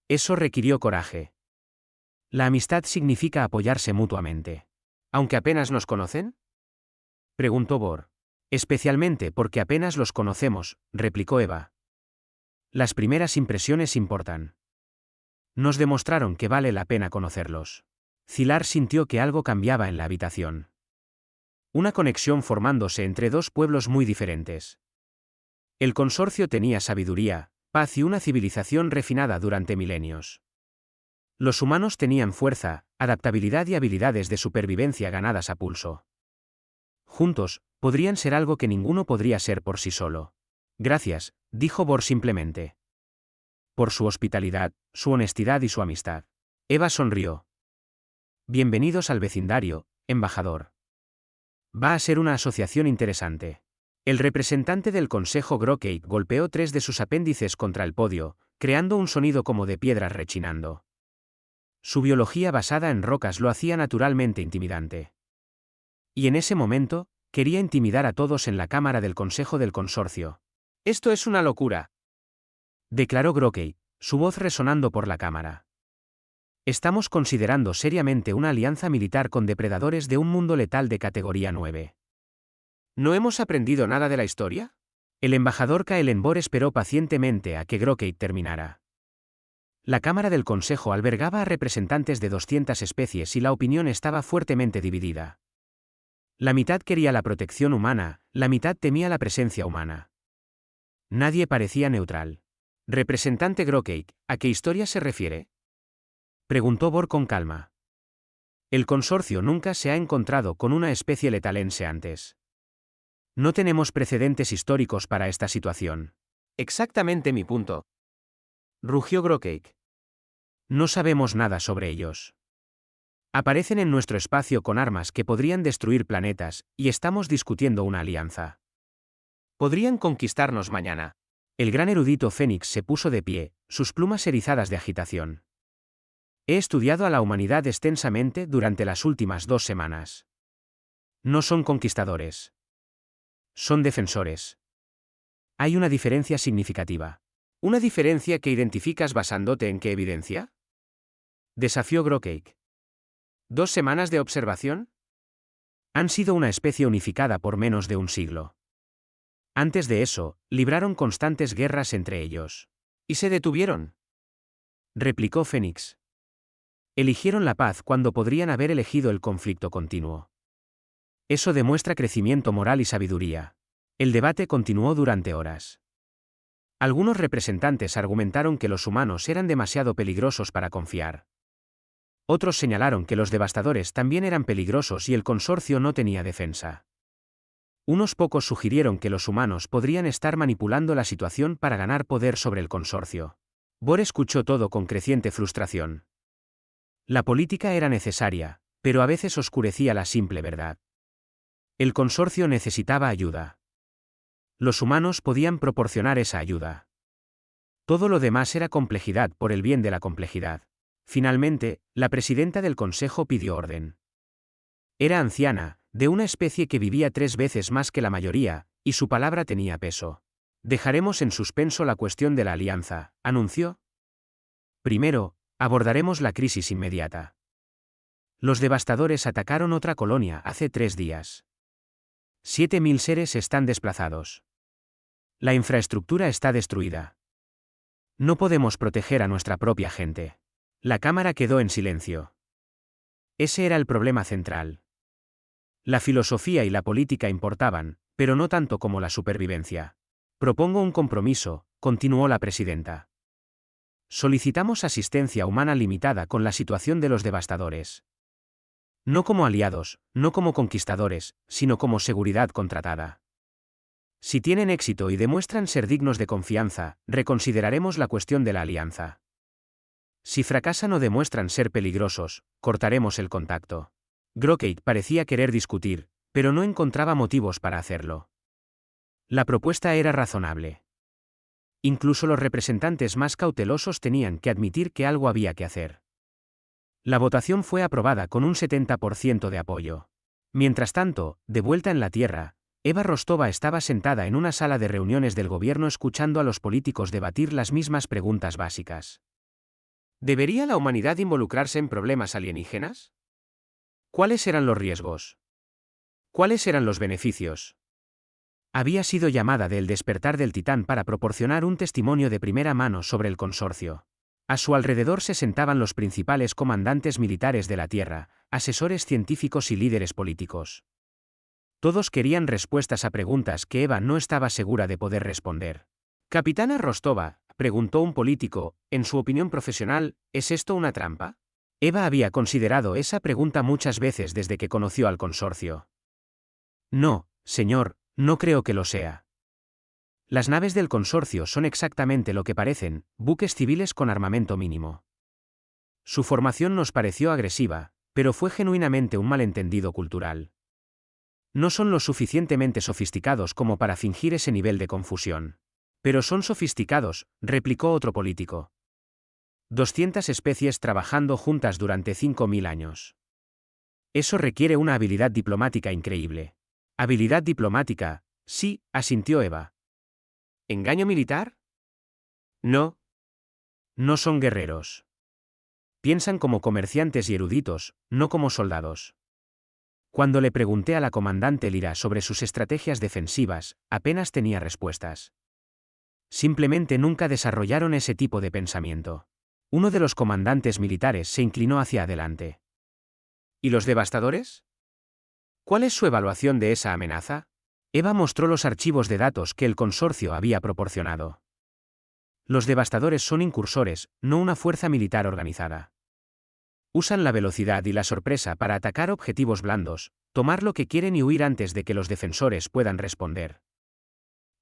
Eso requirió coraje. La amistad significa apoyarse mutuamente. ¿Aunque apenas nos conocen? Preguntó Bor. Especialmente porque apenas los conocemos, replicó Eva. Las primeras impresiones importan. Nos demostraron que vale la pena conocerlos. Zilar sintió que algo cambiaba en la habitación. Una conexión formándose entre dos pueblos muy diferentes. El consorcio tenía sabiduría, paz y una civilización refinada durante milenios. Los humanos tenían fuerza, adaptabilidad y habilidades de supervivencia ganadas a pulso. Juntos, podrían ser algo que ninguno podría ser por sí solo. Gracias, dijo Bor simplemente. Por su hospitalidad, su honestidad y su amistad. Eva sonrió. Bienvenidos al vecindario, embajador. Va a ser una asociación interesante. El representante del Consejo Grokate golpeó 3 de sus apéndices contra el podio, creando un sonido como de piedras rechinando. Su biología basada en rocas lo hacía naturalmente intimidante. Y en ese momento, quería intimidar a todos en la cámara del Consejo del Consorcio. «Esto es una locura», declaró Grokate, su voz resonando por la cámara. Estamos considerando seriamente una alianza militar con depredadores de un mundo letal de categoría 9. ¿No hemos aprendido nada de la historia? El embajador Kaelen Bor esperó pacientemente a que Grokate terminara. La Cámara del Consejo albergaba a representantes de 200 especies y la opinión estaba fuertemente dividida. La mitad quería la protección humana, la mitad temía la presencia humana. Nadie parecía neutral. Representante Grokate, ¿a qué historia se refiere?, preguntó Bor con calma. El consorcio nunca se ha encontrado con una especie letalense antes. No tenemos precedentes históricos para esta situación. Exactamente mi punto. Rugió Grokek. No sabemos nada sobre ellos. Aparecen en nuestro espacio con armas que podrían destruir planetas, y estamos discutiendo una alianza. Podrían conquistarnos mañana. El gran erudito Fénix se puso de pie, sus plumas erizadas de agitación. He estudiado a la humanidad extensamente durante las últimas 2 semanas. No son conquistadores. Son defensores. Hay una diferencia significativa. ¿Una diferencia que identificas basándote en qué evidencia? Desafió Grokek. ¿2 semanas de observación? Han sido una especie unificada por menos de un siglo. Antes de eso, libraron constantes guerras entre ellos. ¿Y se detuvieron? Replicó Fénix. Eligieron la paz cuando podrían haber elegido el conflicto continuo. Eso demuestra crecimiento moral y sabiduría. El debate continuó durante horas. Algunos representantes argumentaron que los humanos eran demasiado peligrosos para confiar. Otros señalaron que los devastadores también eran peligrosos y el consorcio no tenía defensa. Unos pocos sugirieron que los humanos podrían estar manipulando la situación para ganar poder sobre el consorcio. Bor escuchó todo con creciente frustración. La política era necesaria, pero a veces oscurecía la simple verdad. El consorcio necesitaba ayuda. Los humanos podían proporcionar esa ayuda. Todo lo demás era complejidad por el bien de la complejidad. Finalmente, la presidenta del consejo pidió orden. Era anciana, de una especie que vivía 3 veces más que la mayoría, y su palabra tenía peso. Dejaremos en suspenso la cuestión de la alianza, anunció. Primero, abordaremos la crisis inmediata. Los devastadores atacaron otra colonia hace 3 días. 7.000 seres están desplazados. La infraestructura está destruida. No podemos proteger a nuestra propia gente. La cámara quedó en silencio. Ese era el problema central. La filosofía y la política importaban, pero no tanto como la supervivencia. Propongo un compromiso, continuó la presidenta. Solicitamos asistencia humana limitada con la situación de los devastadores. No como aliados, no como conquistadores, sino como seguridad contratada. Si tienen éxito y demuestran ser dignos de confianza, reconsideraremos la cuestión de la alianza. Si fracasan o demuestran ser peligrosos, cortaremos el contacto. Grokek parecía querer discutir, pero no encontraba motivos para hacerlo. La propuesta era razonable. Incluso los representantes más cautelosos tenían que admitir que algo había que hacer. La votación fue aprobada con un 70% de apoyo. Mientras tanto, de vuelta en la Tierra, Eva Rostova estaba sentada en una sala de reuniones del gobierno escuchando a los políticos debatir las mismas preguntas básicas. ¿Debería la humanidad involucrarse en problemas alienígenas? ¿Cuáles eran los riesgos? ¿Cuáles eran los beneficios? Había sido llamada del despertar del Titán para proporcionar un testimonio de primera mano sobre el consorcio. A su alrededor se sentaban los principales comandantes militares de la Tierra, asesores científicos y líderes políticos. Todos querían respuestas a preguntas que Eva no estaba segura de poder responder. Capitana Rostova, preguntó un político, en su opinión profesional, ¿es esto una trampa? Eva había considerado esa pregunta muchas veces desde que conoció al consorcio. No, señor, no creo que lo sea. Las naves del consorcio son exactamente lo que parecen, buques civiles con armamento mínimo. Su formación nos pareció agresiva, pero fue genuinamente un malentendido cultural. No son lo suficientemente sofisticados como para fingir ese nivel de confusión. Pero son sofisticados, replicó otro político. 200 especies trabajando juntas durante 5.000 años. Eso requiere una habilidad diplomática increíble. Habilidad diplomática, sí, asintió Eva. ¿Engaño militar? No. No son guerreros. Piensan como comerciantes y eruditos, no como soldados. Cuando le pregunté a la comandante Lyra sobre sus estrategias defensivas, apenas tenía respuestas. Simplemente nunca desarrollaron ese tipo de pensamiento. Uno de los comandantes militares se inclinó hacia adelante. ¿Y los devastadores? ¿Cuál es su evaluación de esa amenaza? Eva mostró los archivos de datos que el consorcio había proporcionado. Los devastadores son incursores, no una fuerza militar organizada. Usan la velocidad y la sorpresa para atacar objetivos blandos, tomar lo que quieren y huir antes de que los defensores puedan responder.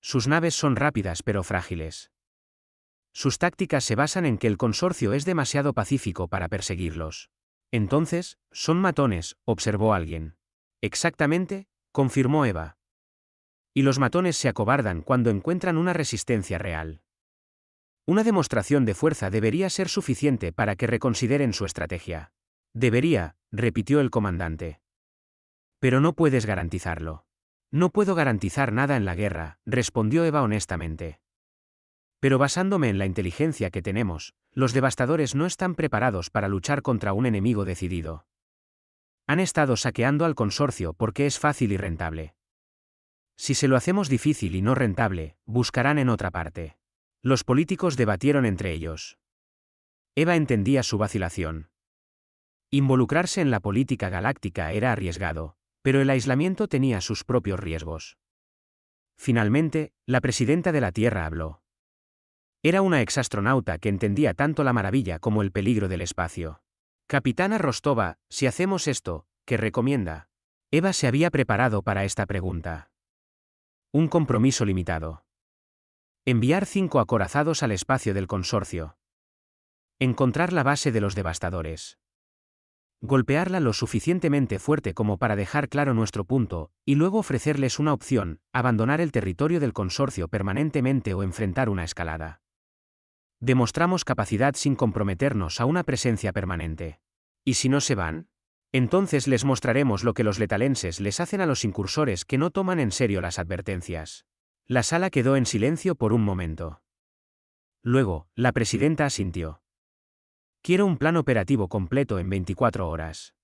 Sus naves son rápidas pero frágiles. Sus tácticas se basan en que el consorcio es demasiado pacífico para perseguirlos. Entonces, son matones, observó alguien. Exactamente, confirmó Eva. Y los matones se acobardan cuando encuentran una resistencia real. Una demostración de fuerza debería ser suficiente para que reconsideren su estrategia. Debería, repitió el comandante. Pero no puedes garantizarlo. No puedo garantizar nada en la guerra, respondió Eva honestamente. Pero basándome en la inteligencia que tenemos, los devastadores no están preparados para luchar contra un enemigo decidido. Han estado saqueando al consorcio porque es fácil y rentable. Si se lo hacemos difícil y no rentable, buscarán en otra parte. Los políticos debatieron entre ellos. Eva entendía su vacilación. Involucrarse en la política galáctica era arriesgado, pero el aislamiento tenía sus propios riesgos. Finalmente, la presidenta de la Tierra habló. Era una exastronauta que entendía tanto la maravilla como el peligro del espacio. Capitana Rostova, si hacemos esto, ¿qué recomienda? Eva se había preparado para esta pregunta. Un compromiso limitado. Enviar 5 acorazados al espacio del consorcio. Encontrar la base de los devastadores. Golpearla lo suficientemente fuerte como para dejar claro nuestro punto, y luego ofrecerles una opción, abandonar el territorio del consorcio permanentemente o enfrentar una escalada. Demostramos capacidad sin comprometernos a una presencia permanente. ¿Y si no se van? Entonces les mostraremos lo que los letalenses les hacen a los incursores que no toman en serio las advertencias. La sala quedó en silencio por un momento. Luego, la presidenta asintió. Quiero un plan operativo completo en 24 horas.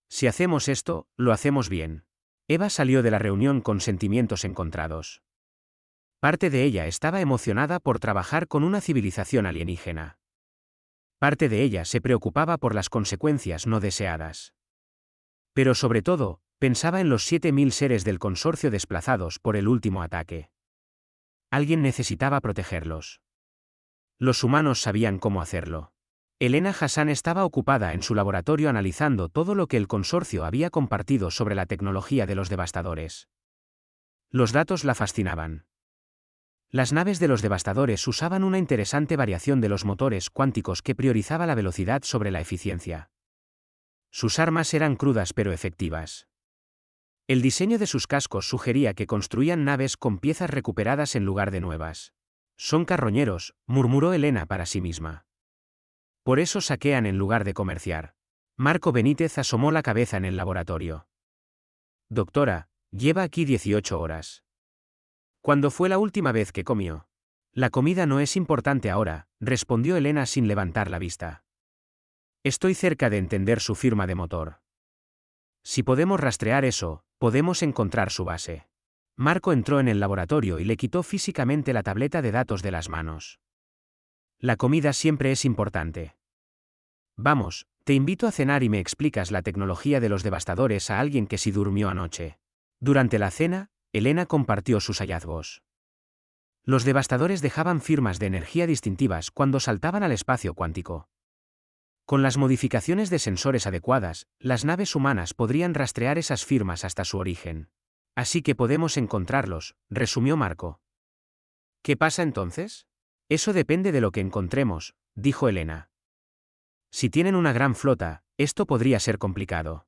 Si hacemos esto, lo hacemos bien. Eva salió de la reunión con sentimientos encontrados. Parte de ella estaba emocionada por trabajar con una civilización alienígena. Parte de ella se preocupaba por las consecuencias no deseadas. Pero sobre todo, pensaba en los 7.000 seres del consorcio desplazados por el último ataque. Alguien necesitaba protegerlos. Los humanos sabían cómo hacerlo. Elena Hassan estaba ocupada en su laboratorio analizando todo lo que el consorcio había compartido sobre la tecnología de los devastadores. Los datos la fascinaban. Las naves de los devastadores usaban una interesante variación de los motores cuánticos que priorizaba la velocidad sobre la eficiencia. Sus armas eran crudas pero efectivas. El diseño de sus cascos sugería que construían naves con piezas recuperadas en lugar de nuevas. Son carroñeros, murmuró Elena para sí misma. Por eso saquean en lugar de comerciar. Marco Benítez asomó la cabeza en el laboratorio. Doctora, lleva aquí 18 horas. ¿Cuándo fue la última vez que comió? La comida no es importante ahora, respondió Elena sin levantar la vista. Estoy cerca de entender su firma de motor. Si podemos rastrear eso, podemos encontrar su base. Marco entró en el laboratorio y le quitó físicamente la tableta de datos de las manos. La comida siempre es importante. Vamos, te invito a cenar y me explicas la tecnología de los devastadores a alguien que sí durmió anoche. Durante la cena, Elena compartió sus hallazgos. Los devastadores dejaban firmas de energía distintivas cuando saltaban al espacio cuántico. Con las modificaciones de sensores adecuadas, las naves humanas podrían rastrear esas firmas hasta su origen. Así que podemos encontrarlos, resumió Marco. ¿Qué pasa entonces? Eso depende de lo que encontremos, dijo Elena. Si tienen una gran flota, esto podría ser complicado.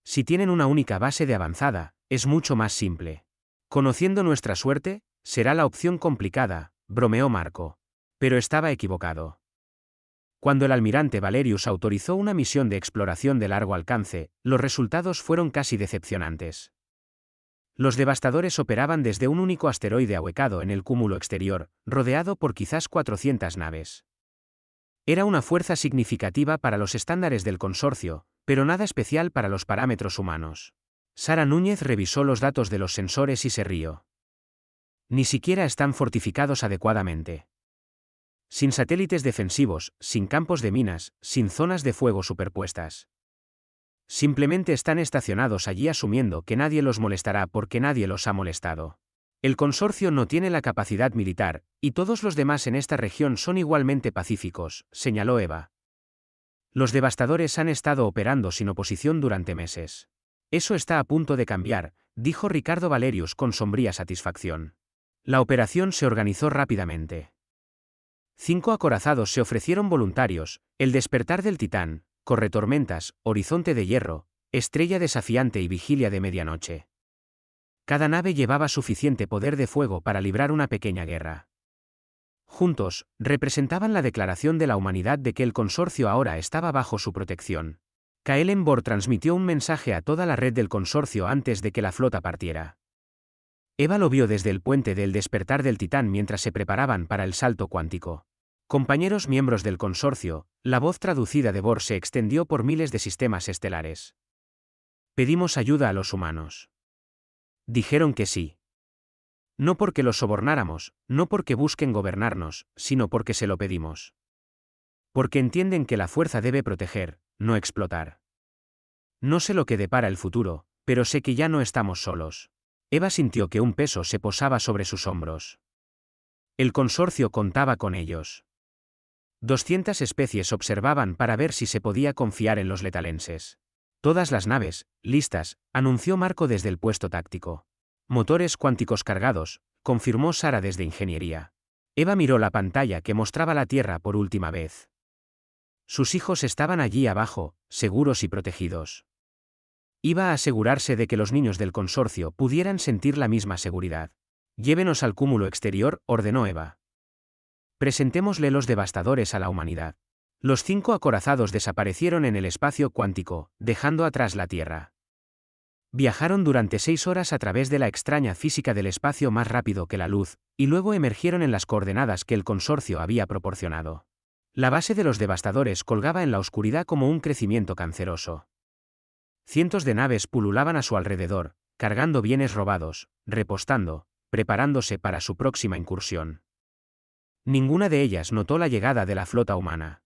Si tienen una única base de avanzada, es mucho más simple. Conociendo nuestra suerte, será la opción complicada, bromeó Marco. Pero estaba equivocado. Cuando el almirante Valerius autorizó una misión de exploración de largo alcance, los resultados fueron casi decepcionantes. Los devastadores operaban desde un único asteroide ahuecado en el cúmulo exterior, rodeado por quizás 400 naves. Era una fuerza significativa para los estándares del consorcio, pero nada especial para los parámetros humanos. Sara Núñez revisó los datos de los sensores y se rió. Ni siquiera están fortificados adecuadamente. Sin satélites defensivos, sin campos de minas, sin zonas de fuego superpuestas. Simplemente están estacionados allí asumiendo que nadie los molestará porque nadie los ha molestado. El consorcio no tiene la capacidad militar, y todos los demás en esta región son igualmente pacíficos, señaló Eva. Los devastadores han estado operando sin oposición durante meses. Eso está a punto de cambiar, dijo Ricardo Valerius con sombría satisfacción. La operación se organizó rápidamente. 5 acorazados se ofrecieron voluntarios: el despertar del Titán, corretormentas, horizonte de hierro, estrella desafiante y vigilia de medianoche. Cada nave llevaba suficiente poder de fuego para librar una pequeña guerra. Juntos, representaban la declaración de la humanidad de que el consorcio ahora estaba bajo su protección. Kaelen Bor transmitió un mensaje a toda la red del consorcio antes de que la flota partiera. Eva lo vio desde el puente del despertar del Titán mientras se preparaban para el salto cuántico. Compañeros miembros del consorcio, la voz traducida de Bor se extendió por miles de sistemas estelares. Pedimos ayuda a los humanos. Dijeron que sí. No porque los sobornáramos, no porque busquen gobernarnos, sino porque se lo pedimos. Porque entienden que la fuerza debe proteger, no explotar. No sé lo que depara el futuro, pero sé que ya no estamos solos. Eva sintió que un peso se posaba sobre sus hombros. El consorcio contaba con ellos. 200 especies observaban para ver si se podía confiar en los letalenses. Todas las naves, listas, anunció Marco desde el puesto táctico. Motores cuánticos cargados, confirmó Sara desde ingeniería. Eva miró la pantalla que mostraba la Tierra por última vez. Sus hijos estaban allí abajo, seguros y protegidos. Iba a asegurarse de que los niños del consorcio pudieran sentir la misma seguridad. Llévenos al cúmulo exterior, ordenó Eva. Presentémosle los devastadores a la humanidad. Los 5 acorazados desaparecieron en el espacio cuántico, dejando atrás la Tierra. Viajaron durante 6 horas a través de la extraña física del espacio más rápido que la luz, y luego emergieron en las coordenadas que el consorcio había proporcionado. La base de los devastadores colgaba en la oscuridad como un crecimiento canceroso. Cientos de naves pululaban a su alrededor, cargando bienes robados, repostando, preparándose para su próxima incursión. Ninguna de ellas notó la llegada de la flota humana.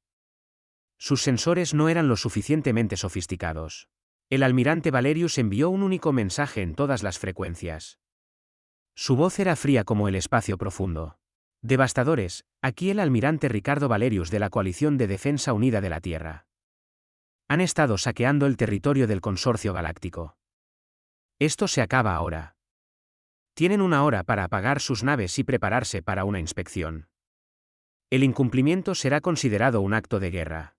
Sus sensores no eran lo suficientemente sofisticados. El almirante Valerius envió un único mensaje en todas las frecuencias. Su voz era fría como el espacio profundo. Devastadores, aquí el almirante Ricardo Valerius de la Coalición de Defensa Unida de la Tierra. Han estado saqueando el territorio del Consorcio Galáctico. Esto se acaba ahora. Tienen 1 hora para apagar sus naves y prepararse para una inspección. El incumplimiento será considerado un acto de guerra.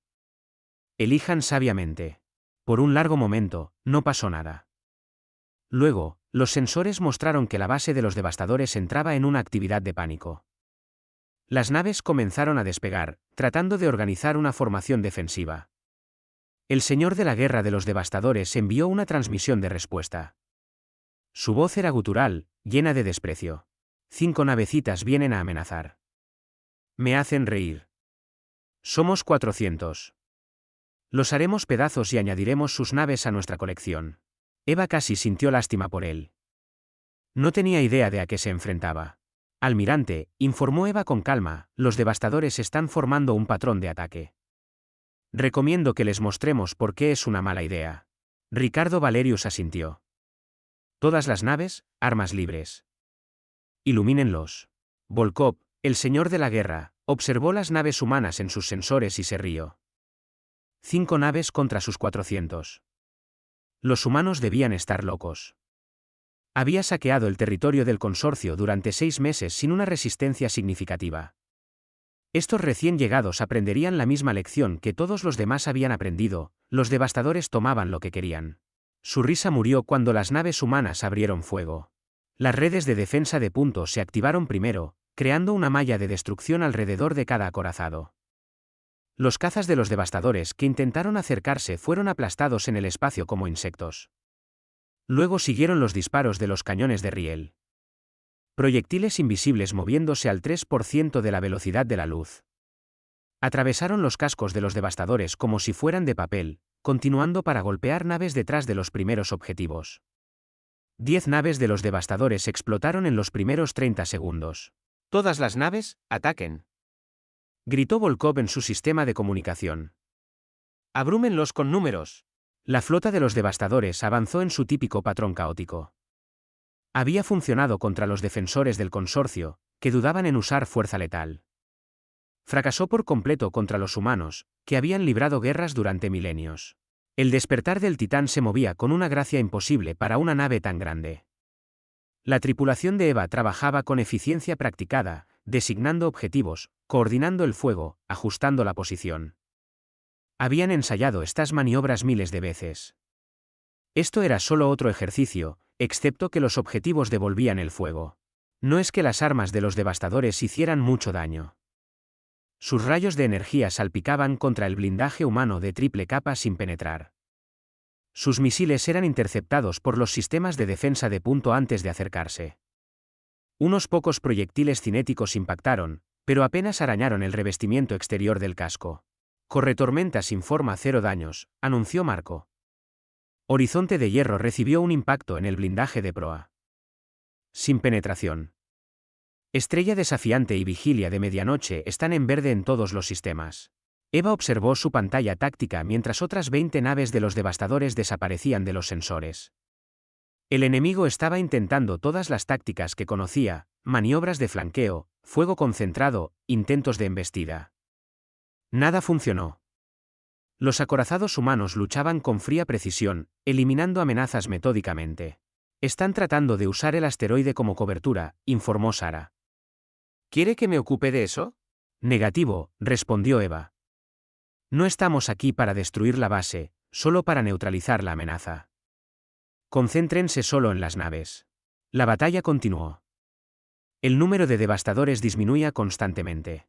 Elijan sabiamente. Por un largo momento, no pasó nada. Luego, los sensores mostraron que la base de los devastadores entraba en una actividad de pánico. Las naves comenzaron a despegar, tratando de organizar una formación defensiva. El señor de la guerra de los devastadores envió una transmisión de respuesta. Su voz era gutural, llena de desprecio. 5 navecitas vienen a amenazar. Me hacen reír. Somos 400. Los haremos pedazos y añadiremos sus naves a nuestra colección. Eva casi sintió lástima por él. No tenía idea de a qué se enfrentaba. Almirante, informó Eva con calma, los devastadores están formando un patrón de ataque. Recomiendo que les mostremos por qué es una mala idea. Ricardo Valerius asintió. Todas las naves, armas libres. Ilumínenlos. Volkov, el señor de la guerra, observó las naves humanas en sus sensores y se rió. 5 naves contra sus 400. Los humanos debían estar locos. Había saqueado el territorio del consorcio durante 6 meses sin una resistencia significativa. Estos recién llegados aprenderían la misma lección que todos los demás habían aprendido: los devastadores tomaban lo que querían. Su risa murió cuando las naves humanas abrieron fuego. Las redes de defensa de punto se activaron primero, creando una malla de destrucción alrededor de cada acorazado. Los cazas de los devastadores que intentaron acercarse fueron aplastados en el espacio como insectos. Luego siguieron los disparos de los cañones de riel. Proyectiles invisibles moviéndose al 3% de la velocidad de la luz. Atravesaron los cascos de los devastadores como si fueran de papel, continuando para golpear naves detrás de los primeros objetivos. 10 naves de los devastadores explotaron en los primeros 30 segundos. Todas las naves, ataquen. Gritó Volkov en su sistema de comunicación. Abrúmenlos con números. La flota de los devastadores avanzó en su típico patrón caótico. Había funcionado contra los defensores del consorcio, que dudaban en usar fuerza letal. Fracasó por completo contra los humanos, que habían librado guerras durante milenios. El despertar del Titán se movía con una gracia imposible para una nave tan grande. La tripulación de Eva trabajaba con eficiencia practicada, designando objetivos, coordinando el fuego, ajustando la posición. Habían ensayado estas maniobras miles de veces. Esto era solo otro ejercicio, excepto que los objetivos devolvían el fuego. No es que las armas de los devastadores hicieran mucho daño. Sus rayos de energía salpicaban contra el blindaje humano de triple capa sin penetrar. Sus misiles eran interceptados por los sistemas de defensa de punto antes de acercarse. Unos pocos proyectiles cinéticos impactaron, pero apenas arañaron el revestimiento exterior del casco. Corretormentas informa 0 daños, anunció Marco. Horizonte de Hierro recibió un impacto en el blindaje de proa. Sin penetración. Estrella Desafiante y Vigilia de Medianoche están en verde en todos los sistemas. Eva observó su pantalla táctica mientras otras 20 naves de los devastadores desaparecían de los sensores. El enemigo estaba intentando todas las tácticas que conocía, maniobras de flanqueo, fuego concentrado, intentos de embestida. Nada funcionó. Los acorazados humanos luchaban con fría precisión, eliminando amenazas metódicamente. Están tratando de usar el asteroide como cobertura, informó Sara. ¿Quiere que me ocupe de eso? Negativo, respondió Eva. No estamos aquí para destruir la base, solo para neutralizar la amenaza. Concéntrense solo en las naves. La batalla continuó. El número de devastadores disminuía constantemente.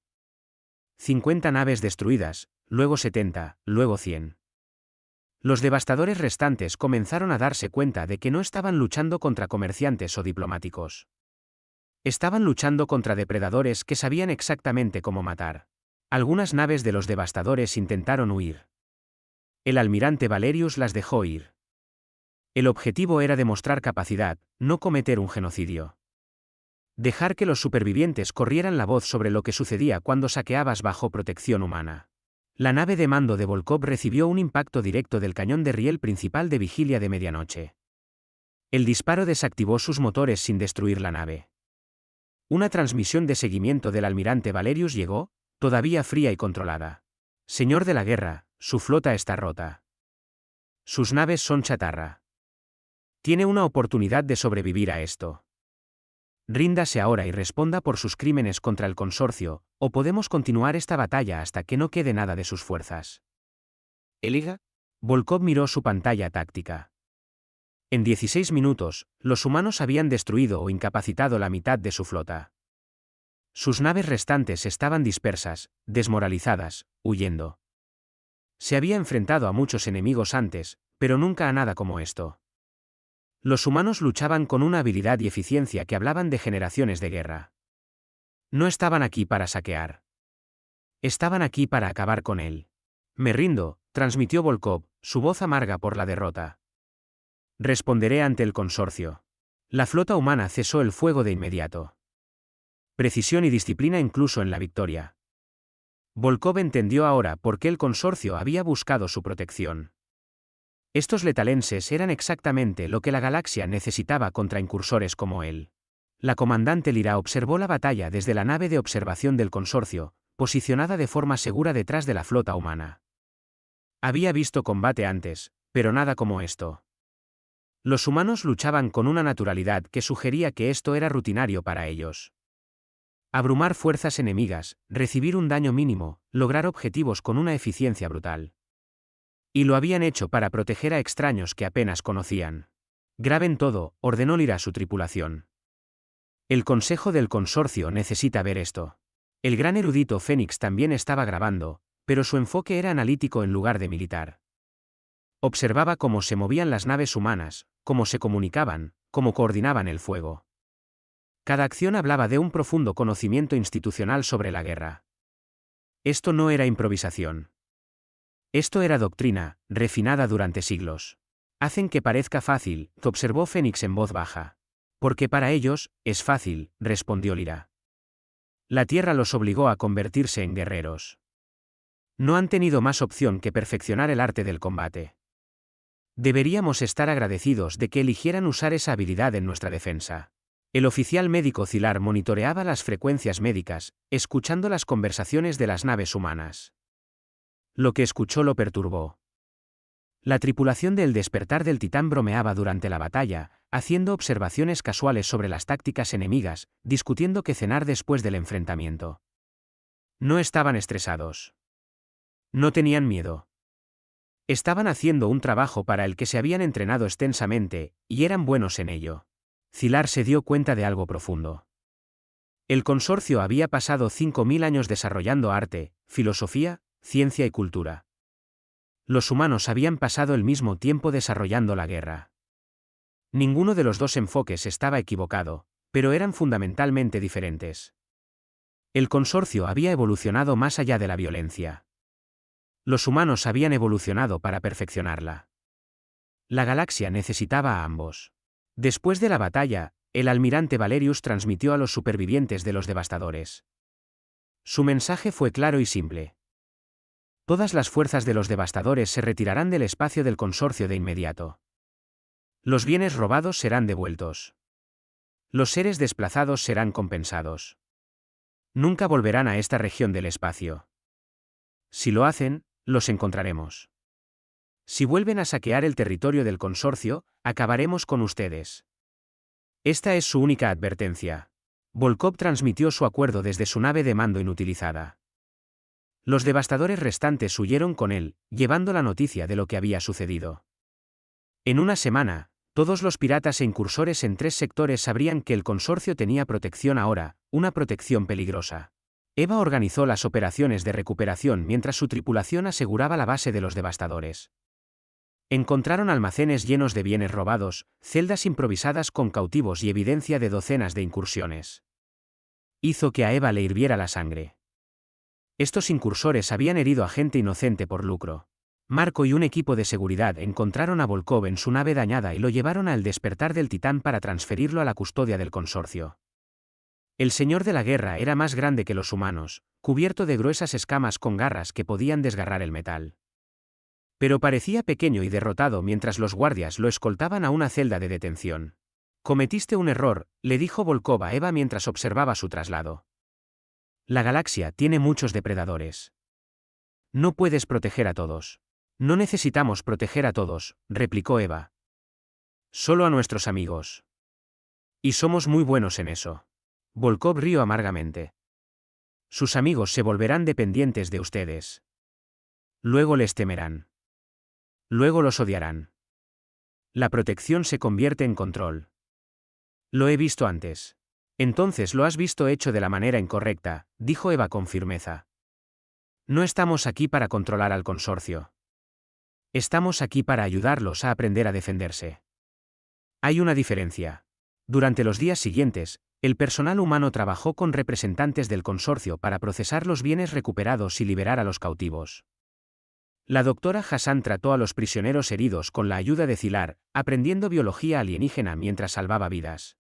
50 naves destruidas, luego 70, luego 100. Los devastadores restantes comenzaron a darse cuenta de que no estaban luchando contra comerciantes o diplomáticos. Estaban luchando contra depredadores que sabían exactamente cómo matar. Algunas naves de los devastadores intentaron huir. El almirante Valerius las dejó ir. El objetivo era demostrar capacidad, no cometer un genocidio. Dejar que los supervivientes corrieran la voz sobre lo que sucedía cuando saqueabas bajo protección humana. La nave de mando de Volkov recibió un impacto directo del cañón de riel principal de Vigilia de Medianoche. El disparo desactivó sus motores sin destruir la nave. Una transmisión de seguimiento del almirante Valerius llegó, todavía fría y controlada. Señor de la guerra, su flota está rota. Sus naves son chatarra. Tiene una oportunidad de sobrevivir a esto. Ríndase ahora y responda por sus crímenes contra el consorcio, o podemos continuar esta batalla hasta que no quede nada de sus fuerzas. ¿Eliga? Volkov miró su pantalla táctica. En 16 minutos, los humanos habían destruido o incapacitado la mitad de su flota. Sus naves restantes estaban dispersas, desmoralizadas, huyendo. Se había enfrentado a muchos enemigos antes, pero nunca a nada como esto. Los humanos luchaban con una habilidad y eficiencia que hablaban de generaciones de guerra. No estaban aquí para saquear. Estaban aquí para acabar con él. Me rindo, transmitió Volkov, su voz amarga por la derrota. Responderé ante el consorcio. La flota humana cesó el fuego de inmediato. Precisión y disciplina incluso en la victoria. Volkov entendió ahora por qué el consorcio había buscado su protección. Estos letalenses eran exactamente lo que la galaxia necesitaba contra incursores como él. La comandante Lyra observó la batalla desde la nave de observación del consorcio, posicionada de forma segura detrás de la flota humana. Había visto combate antes, pero nada como esto. Los humanos luchaban con una naturalidad que sugería que esto era rutinario para ellos. Abrumar fuerzas enemigas, recibir un daño mínimo, lograr objetivos con una eficiencia brutal. Y lo habían hecho para proteger a extraños que apenas conocían. Graben todo, ordenó Lyra a su tripulación. El Consejo del Consorcio necesita ver esto. El gran erudito Fénix también estaba grabando, pero su enfoque era analítico en lugar de militar. Observaba cómo se movían las naves humanas, cómo se comunicaban, cómo coordinaban el fuego. Cada acción hablaba de un profundo conocimiento institucional sobre la guerra. Esto no era improvisación. Esto era doctrina, refinada durante siglos. Hacen que parezca fácil, observó Fénix en voz baja. Porque para ellos, es fácil, respondió Lyra. La Tierra los obligó a convertirse en guerreros. No han tenido más opción que perfeccionar el arte del combate. Deberíamos estar agradecidos de que eligieran usar esa habilidad en nuestra defensa. El oficial médico Zilar monitoreaba las frecuencias médicas, escuchando las conversaciones de las naves humanas. Lo que escuchó lo perturbó. La tripulación del Despertar del Titán bromeaba durante la batalla, haciendo observaciones casuales sobre las tácticas enemigas, discutiendo qué cenar después del enfrentamiento. No estaban estresados. No tenían miedo. Estaban haciendo un trabajo para el que se habían entrenado extensamente, y eran buenos en ello. Zilar se dio cuenta de algo profundo. El consorcio había pasado 5000 años desarrollando arte, filosofía, ciencia y cultura. Los humanos habían pasado el mismo tiempo desarrollando la guerra. Ninguno de los dos enfoques estaba equivocado, pero eran fundamentalmente diferentes. El consorcio había evolucionado más allá de la violencia. Los humanos habían evolucionado para perfeccionarla. La galaxia necesitaba a ambos. Después de la batalla, el almirante Valerius transmitió a los supervivientes de los devastadores. Su mensaje fue claro y simple. Todas las fuerzas de los devastadores se retirarán del espacio del consorcio de inmediato. Los bienes robados serán devueltos. Los seres desplazados serán compensados. Nunca volverán a esta región del espacio. Si lo hacen, los encontraremos. Si vuelven a saquear el territorio del consorcio, acabaremos con ustedes. Esta es su única advertencia. Volkov transmitió su acuerdo desde su nave de mando inutilizada. Los devastadores restantes huyeron con él, llevando la noticia de lo que había sucedido. En una semana, todos los piratas e incursores en 3 sectores sabrían que el consorcio tenía protección ahora, una protección peligrosa. Eva organizó las operaciones de recuperación mientras su tripulación aseguraba la base de los devastadores. Encontraron almacenes llenos de bienes robados, celdas improvisadas con cautivos y evidencia de docenas de incursiones. Hizo que a Eva le hirviera la sangre. Estos incursores habían herido a gente inocente por lucro. Marco y un equipo de seguridad encontraron a Volkov en su nave dañada y lo llevaron al despertar del Titán para transferirlo a la custodia del consorcio. El señor de la guerra era más grande que los humanos, cubierto de gruesas escamas con garras que podían desgarrar el metal. Pero parecía pequeño y derrotado mientras los guardias lo escoltaban a una celda de detención. Cometiste un error, le dijo Volkov a Eva mientras observaba su traslado. La galaxia tiene muchos depredadores. No puedes proteger a todos. No necesitamos proteger a todos, replicó Eva. Solo a nuestros amigos. Y somos muy buenos en eso. Volkov rió amargamente. Sus amigos se volverán dependientes de ustedes. Luego les temerán. Luego los odiarán. La protección se convierte en control. Lo he visto antes. Entonces lo has visto hecho de la manera incorrecta, dijo Eva con firmeza. No estamos aquí para controlar al consorcio. Estamos aquí para ayudarlos a aprender a defenderse. Hay una diferencia. Durante los días siguientes, el personal humano trabajó con representantes del consorcio para procesar los bienes recuperados y liberar a los cautivos. La doctora Hassan trató a los prisioneros heridos con la ayuda de Zilar, aprendiendo biología alienígena mientras salvaba vidas.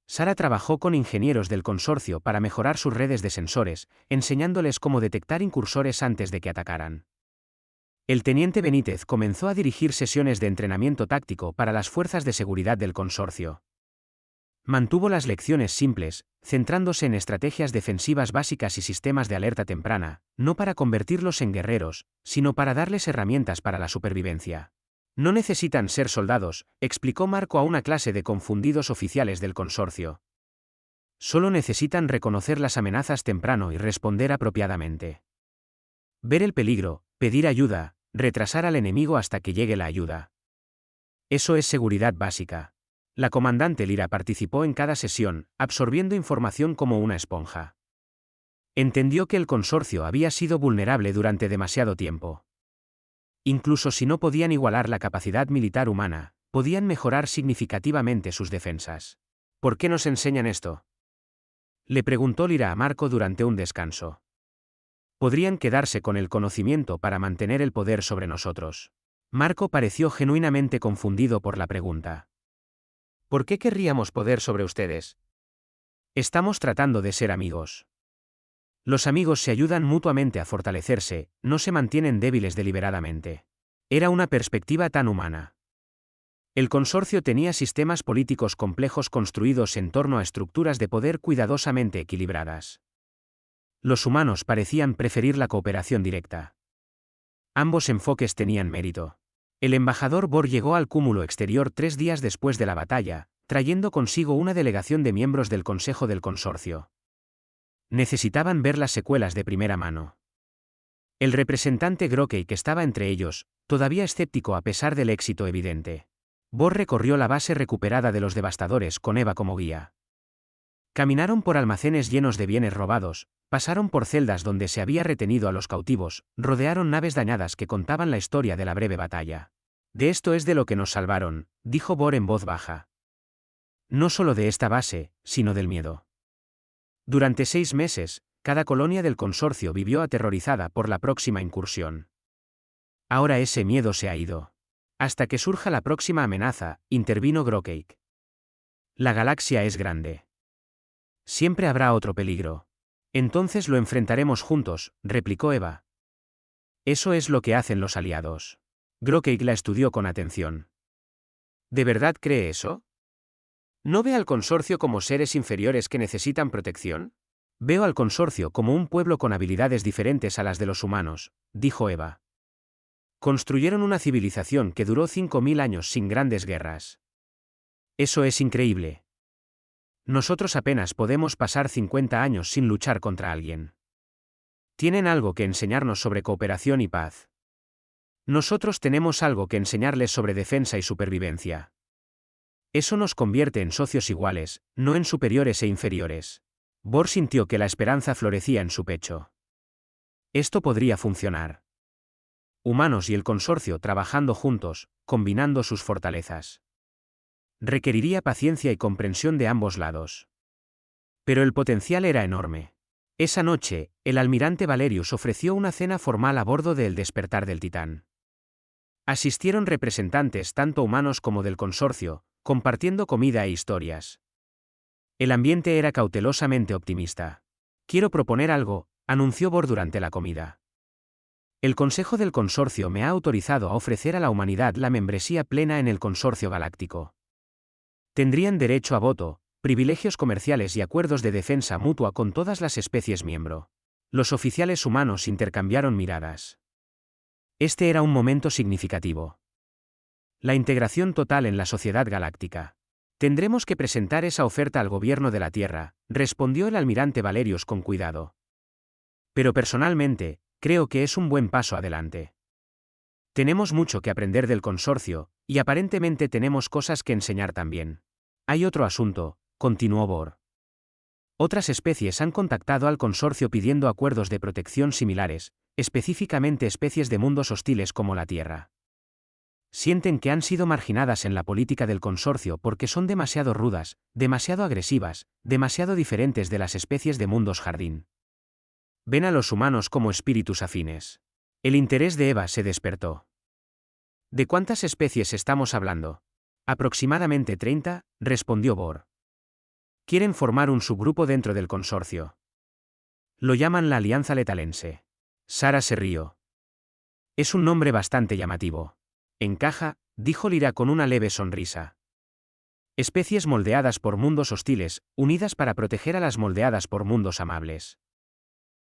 Sara trabajó con ingenieros del consorcio para mejorar sus redes de sensores, enseñándoles cómo detectar incursores antes de que atacaran. El teniente Benítez comenzó a dirigir sesiones de entrenamiento táctico para las fuerzas de seguridad del consorcio. Mantuvo las lecciones simples, centrándose en estrategias defensivas básicas y sistemas de alerta temprana, no para convertirlos en guerreros, sino para darles herramientas para la supervivencia. No necesitan ser soldados, explicó Marco a una clase de confundidos oficiales del consorcio. Solo necesitan reconocer las amenazas temprano y responder apropiadamente. Ver el peligro, pedir ayuda, retrasar al enemigo hasta que llegue la ayuda. Eso es seguridad básica. La comandante Lyra participó en cada sesión, absorbiendo información como una esponja. Entendió que el consorcio había sido vulnerable durante demasiado tiempo. Incluso si no podían igualar la capacidad militar humana, podían mejorar significativamente sus defensas. ¿Por qué nos enseñan esto?, le preguntó Lyra a Marco durante un descanso. Podrían quedarse con el conocimiento para mantener el poder sobre nosotros. Marco pareció genuinamente confundido por la pregunta. ¿Por qué querríamos poder sobre ustedes? Estamos tratando de ser amigos. Los amigos se ayudan mutuamente a fortalecerse, no se mantienen débiles deliberadamente. Era una perspectiva tan humana. El consorcio tenía sistemas políticos complejos construidos en torno a estructuras de poder cuidadosamente equilibradas. Los humanos parecían preferir la cooperación directa. Ambos enfoques tenían mérito. El embajador Bor llegó al cúmulo exterior 3 días después de la batalla, trayendo consigo una delegación de miembros del Consejo del Consorcio. Necesitaban ver las secuelas de primera mano. El representante Grokey, que estaba entre ellos, todavía escéptico a pesar del éxito evidente. Bor recorrió la base recuperada de los devastadores con Eva como guía. Caminaron por almacenes llenos de bienes robados, pasaron por celdas donde se había retenido a los cautivos, rodearon naves dañadas que contaban la historia de la breve batalla. De esto es de lo que nos salvaron, dijo Bor en voz baja. No solo de esta base, sino del miedo. Durante 6 meses, cada colonia del consorcio vivió aterrorizada por la próxima incursión. Ahora ese miedo se ha ido. Hasta que surja la próxima amenaza, intervino Grokey. La galaxia es grande. Siempre habrá otro peligro. Entonces lo enfrentaremos juntos, replicó Eva. Eso es lo que hacen los aliados. Grokey la estudió con atención. ¿De verdad cree eso? ¿No ve al consorcio como seres inferiores que necesitan protección? Veo al consorcio como un pueblo con habilidades diferentes a las de los humanos, dijo Eva. Construyeron una civilización que duró 5000 años sin grandes guerras. Eso es increíble. Nosotros apenas podemos pasar 50 años sin luchar contra alguien. Tienen algo que enseñarnos sobre cooperación y paz. Nosotros tenemos algo que enseñarles sobre defensa y supervivencia. Eso nos convierte en socios iguales, no en superiores e inferiores. Bor sintió que la esperanza florecía en su pecho. Esto podría funcionar. Humanos y el consorcio trabajando juntos, combinando sus fortalezas. Requeriría paciencia y comprensión de ambos lados. Pero el potencial era enorme. Esa noche, el almirante Valerius ofreció una cena formal a bordo de El Despertar del Titán. Asistieron representantes tanto humanos como del consorcio, compartiendo comida e historias. El ambiente era cautelosamente optimista. Quiero proponer algo, anunció Bor durante la comida. El Consejo del Consorcio me ha autorizado a ofrecer a la humanidad la membresía plena en el Consorcio Galáctico. Tendrían derecho a voto, privilegios comerciales y acuerdos de defensa mutua con todas las especies miembro. Los oficiales humanos intercambiaron miradas. Este era un momento significativo. La integración total en la sociedad galáctica. Tendremos que presentar esa oferta al gobierno de la Tierra, respondió el almirante Valerius con cuidado. Pero personalmente, creo que es un buen paso adelante. Tenemos mucho que aprender del consorcio, y aparentemente tenemos cosas que enseñar también. Hay otro asunto, continuó Bor. Otras especies han contactado al consorcio pidiendo acuerdos de protección similares, específicamente especies de mundos hostiles como la Tierra. Sienten que han sido marginadas en la política del consorcio porque son demasiado rudas, demasiado agresivas, demasiado diferentes de las especies de mundos jardín. Ven a los humanos como espíritus afines. El interés de Eva se despertó. ¿De cuántas especies estamos hablando? Aproximadamente 30, respondió Bor. Quieren formar un subgrupo dentro del consorcio. Lo llaman la Alianza Letalense. Sara se rió. Es un nombre bastante llamativo. Encaja, dijo Lyra con una leve sonrisa. Especies moldeadas por mundos hostiles, unidas para proteger a las moldeadas por mundos amables.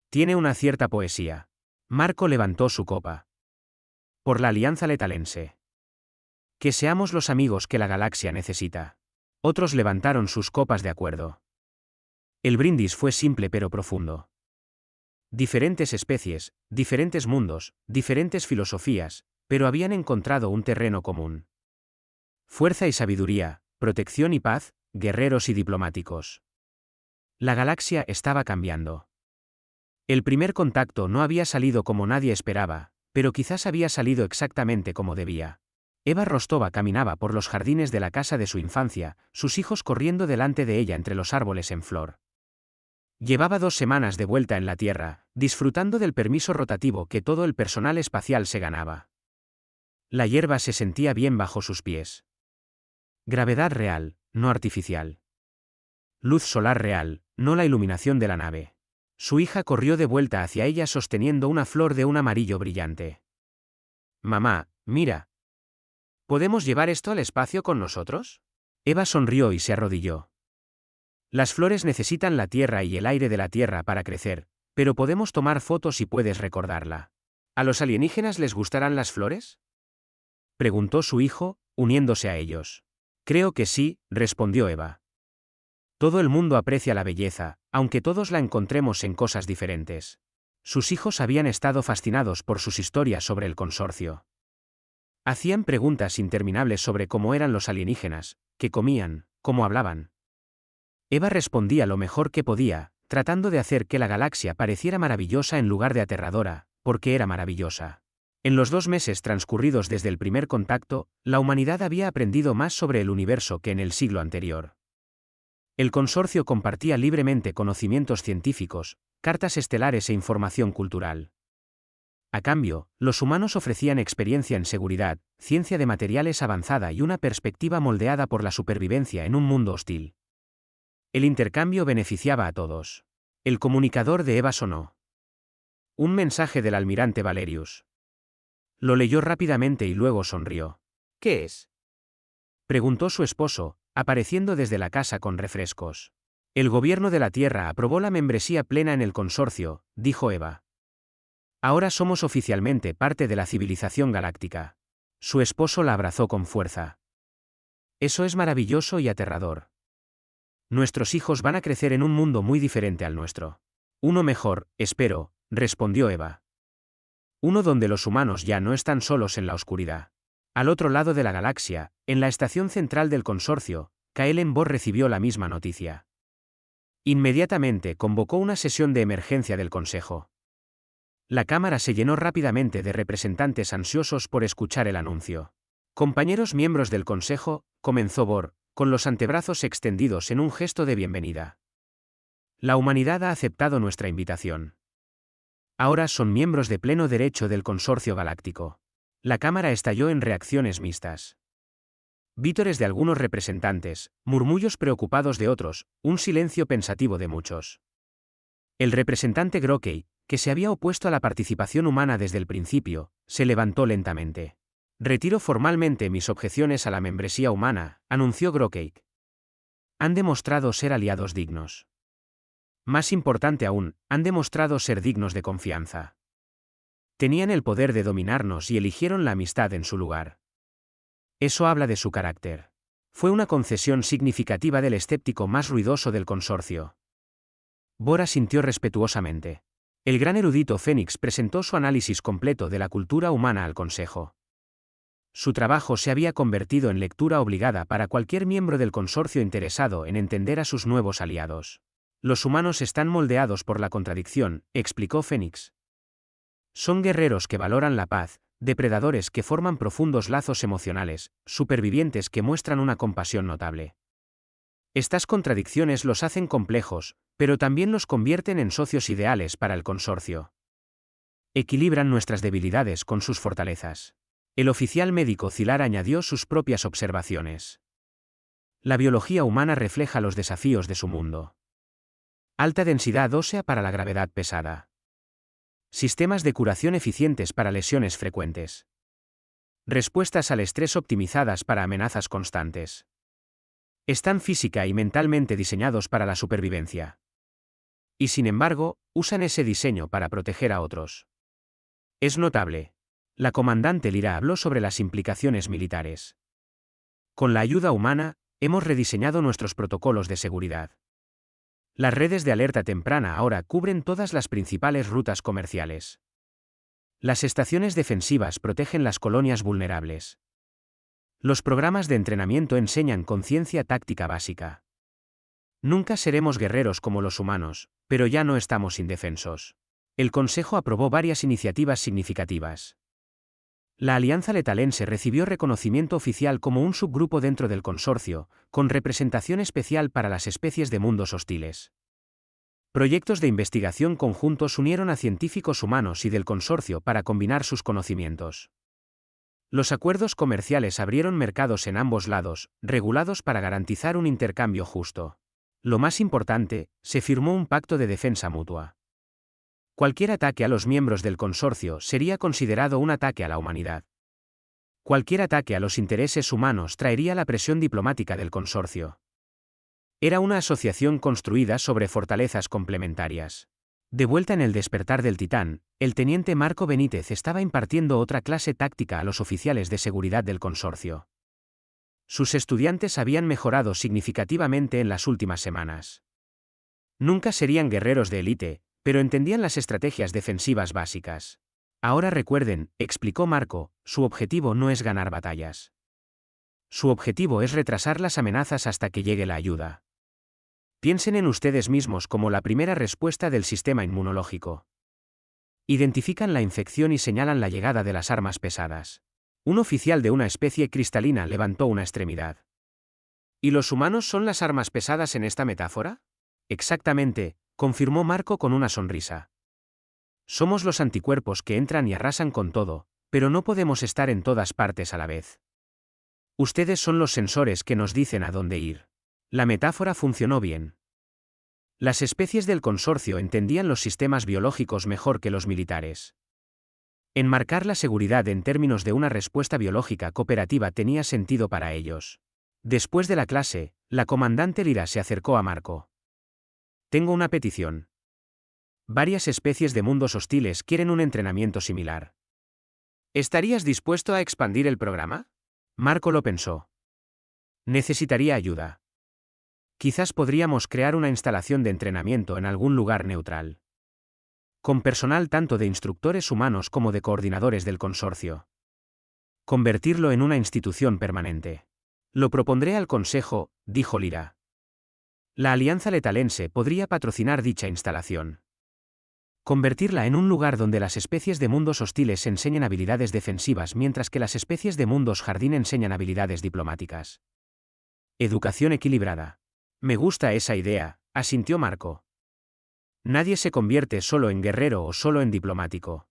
Tiene una cierta poesía. Marco levantó su copa. Por la Alianza Letalense. Que seamos los amigos que la galaxia necesita. Otros levantaron sus copas de acuerdo. El brindis fue simple pero profundo. Diferentes especies, diferentes mundos, diferentes filosofías, pero habían encontrado un terreno común. Fuerza y sabiduría, protección y paz, guerreros y diplomáticos. La galaxia estaba cambiando. El primer contacto no había salido como nadie esperaba, pero quizás había salido exactamente como debía. Eva Rostova caminaba por los jardines de la casa de su infancia, sus hijos corriendo delante de ella entre los árboles en flor. Llevaba 2 semanas de vuelta en la Tierra, disfrutando del permiso rotativo que todo el personal espacial se ganaba. La hierba se sentía bien bajo sus pies. Gravedad real, no artificial. Luz solar real, no la iluminación de la nave. Su hija corrió de vuelta hacia ella sosteniendo una flor de un amarillo brillante. Mamá, mira. ¿Podemos llevar esto al espacio con nosotros? Eva sonrió y se arrodilló. Las flores necesitan la tierra y el aire de la tierra para crecer, pero podemos tomar fotos y puedes recordarla. ¿A los alienígenas les gustarán las flores? preguntó su hijo, uniéndose a ellos. Creo que sí, respondió Eva. Todo el mundo aprecia la belleza, aunque todos la encontremos en cosas diferentes. Sus hijos habían estado fascinados por sus historias sobre el consorcio. Hacían preguntas interminables sobre cómo eran los alienígenas, qué comían, cómo hablaban. Eva respondía lo mejor que podía, tratando de hacer que la galaxia pareciera maravillosa en lugar de aterradora, porque era maravillosa. En los 2 meses transcurridos desde el primer contacto, la humanidad había aprendido más sobre el universo que en el siglo anterior. El consorcio compartía libremente conocimientos científicos, cartas estelares e información cultural. A cambio, los humanos ofrecían experiencia en seguridad, ciencia de materiales avanzada y una perspectiva moldeada por la supervivencia en un mundo hostil. El intercambio beneficiaba a todos. El comunicador de Eva sonó. Un mensaje del almirante Valerius. Lo leyó rápidamente y luego sonrió. ¿Qué es? Preguntó su esposo, apareciendo desde la casa con refrescos. El gobierno de la Tierra aprobó la membresía plena en el consorcio, dijo Eva. Ahora somos oficialmente parte de la civilización galáctica. Su esposo la abrazó con fuerza. Eso es maravilloso y aterrador. Nuestros hijos van a crecer en un mundo muy diferente al nuestro. Uno mejor, espero, respondió Eva. Uno donde los humanos ya no están solos en la oscuridad. Al otro lado de la galaxia, en la estación central del consorcio, Kaelen Borr recibió la misma noticia. Inmediatamente convocó una sesión de emergencia del Consejo. La cámara se llenó rápidamente de representantes ansiosos por escuchar el anuncio. Compañeros miembros del Consejo, comenzó Borr, con los antebrazos extendidos en un gesto de bienvenida. La humanidad ha aceptado nuestra invitación. Ahora son miembros de pleno derecho del Consorcio Galáctico. La cámara estalló en reacciones mixtas. Vítores de algunos representantes, murmullos preocupados de otros, un silencio pensativo de muchos. El representante Grokey, que se había opuesto a la participación humana desde el principio, se levantó lentamente. Retiro formalmente mis objeciones a la membresía humana, anunció Grokey. Han demostrado ser aliados dignos. Más importante aún, han demostrado ser dignos de confianza. Tenían el poder de dominarnos y eligieron la amistad en su lugar. Eso habla de su carácter. Fue una concesión significativa del escéptico más ruidoso del consorcio. Borr asintió respetuosamente. El gran erudito Fénix presentó su análisis completo de la cultura humana al Consejo. Su trabajo se había convertido en lectura obligada para cualquier miembro del consorcio interesado en entender a sus nuevos aliados. Los humanos están moldeados por la contradicción, explicó Fénix. Son guerreros que valoran la paz, depredadores que forman profundos lazos emocionales, supervivientes que muestran una compasión notable. Estas contradicciones los hacen complejos, pero también los convierten en socios ideales para el consorcio. Equilibran nuestras debilidades con sus fortalezas. El oficial médico Cilar añadió sus propias observaciones. La biología humana refleja los desafíos de su mundo. Alta densidad ósea para la gravedad pesada. Sistemas de curación eficientes para lesiones frecuentes. Respuestas al estrés optimizadas para amenazas constantes. Están física y mentalmente diseñados para la supervivencia. Y sin embargo, usan ese diseño para proteger a otros. Es notable. La comandante Lyra habló sobre las implicaciones militares. Con la ayuda humana, hemos rediseñado nuestros protocolos de seguridad. Las redes de alerta temprana ahora cubren todas las principales rutas comerciales. Las estaciones defensivas protegen las colonias vulnerables. Los programas de entrenamiento enseñan conciencia táctica básica. Nunca seremos guerreros como los humanos, pero ya no estamos indefensos. El Consejo aprobó varias iniciativas significativas. La Alianza Letalense recibió reconocimiento oficial como un subgrupo dentro del consorcio, con representación especial para las especies de mundos hostiles. Proyectos de investigación conjuntos unieron a científicos humanos y del consorcio para combinar sus conocimientos. Los acuerdos comerciales abrieron mercados en ambos lados, regulados para garantizar un intercambio justo. Lo más importante, se firmó un pacto de defensa mutua. Cualquier ataque a los miembros del consorcio sería considerado un ataque a la humanidad. Cualquier ataque a los intereses humanos traería la presión diplomática del consorcio. Era una asociación construida sobre fortalezas complementarias. De vuelta en el Despertar del Titán, el teniente Marco Benítez estaba impartiendo otra clase táctica a los oficiales de seguridad del consorcio. Sus estudiantes habían mejorado significativamente en las últimas semanas. Nunca serían guerreros de élite, pero entendían las estrategias defensivas básicas. Ahora recuerden, explicó Marco, su objetivo no es ganar batallas. Su objetivo es retrasar las amenazas hasta que llegue la ayuda. Piensen en ustedes mismos como la primera respuesta del sistema inmunológico. Identifican la infección y señalan la llegada de las armas pesadas. Un oficial de una especie cristalina levantó una extremidad. ¿Y los humanos son las armas pesadas en esta metáfora? Exactamente, confirmó Marco con una sonrisa. Somos los anticuerpos que entran y arrasan con todo, pero no podemos estar en todas partes a la vez. Ustedes son los sensores que nos dicen a dónde ir. La metáfora funcionó bien. Las especies del consorcio entendían los sistemas biológicos mejor que los militares. Enmarcar la seguridad en términos de una respuesta biológica cooperativa tenía sentido para ellos. Después de la clase, la comandante Lira se acercó a Marco. Tengo una petición. Varias especies de mundos hostiles quieren un entrenamiento similar. ¿Estarías dispuesto a expandir el programa? Marco lo pensó. Necesitaría ayuda. Quizás podríamos crear una instalación de entrenamiento en algún lugar neutral. Con personal tanto de instructores humanos como de coordinadores del consorcio. Convertirlo en una institución permanente. Lo propondré al Consejo, dijo Lira. La Alianza Letalense podría patrocinar dicha instalación. Convertirla en un lugar donde las especies de mundos hostiles enseñen habilidades defensivas mientras que las especies de mundos jardín enseñan habilidades diplomáticas. Educación equilibrada. Me gusta esa idea, asintió Marco. Nadie se convierte solo en guerrero o solo en diplomático.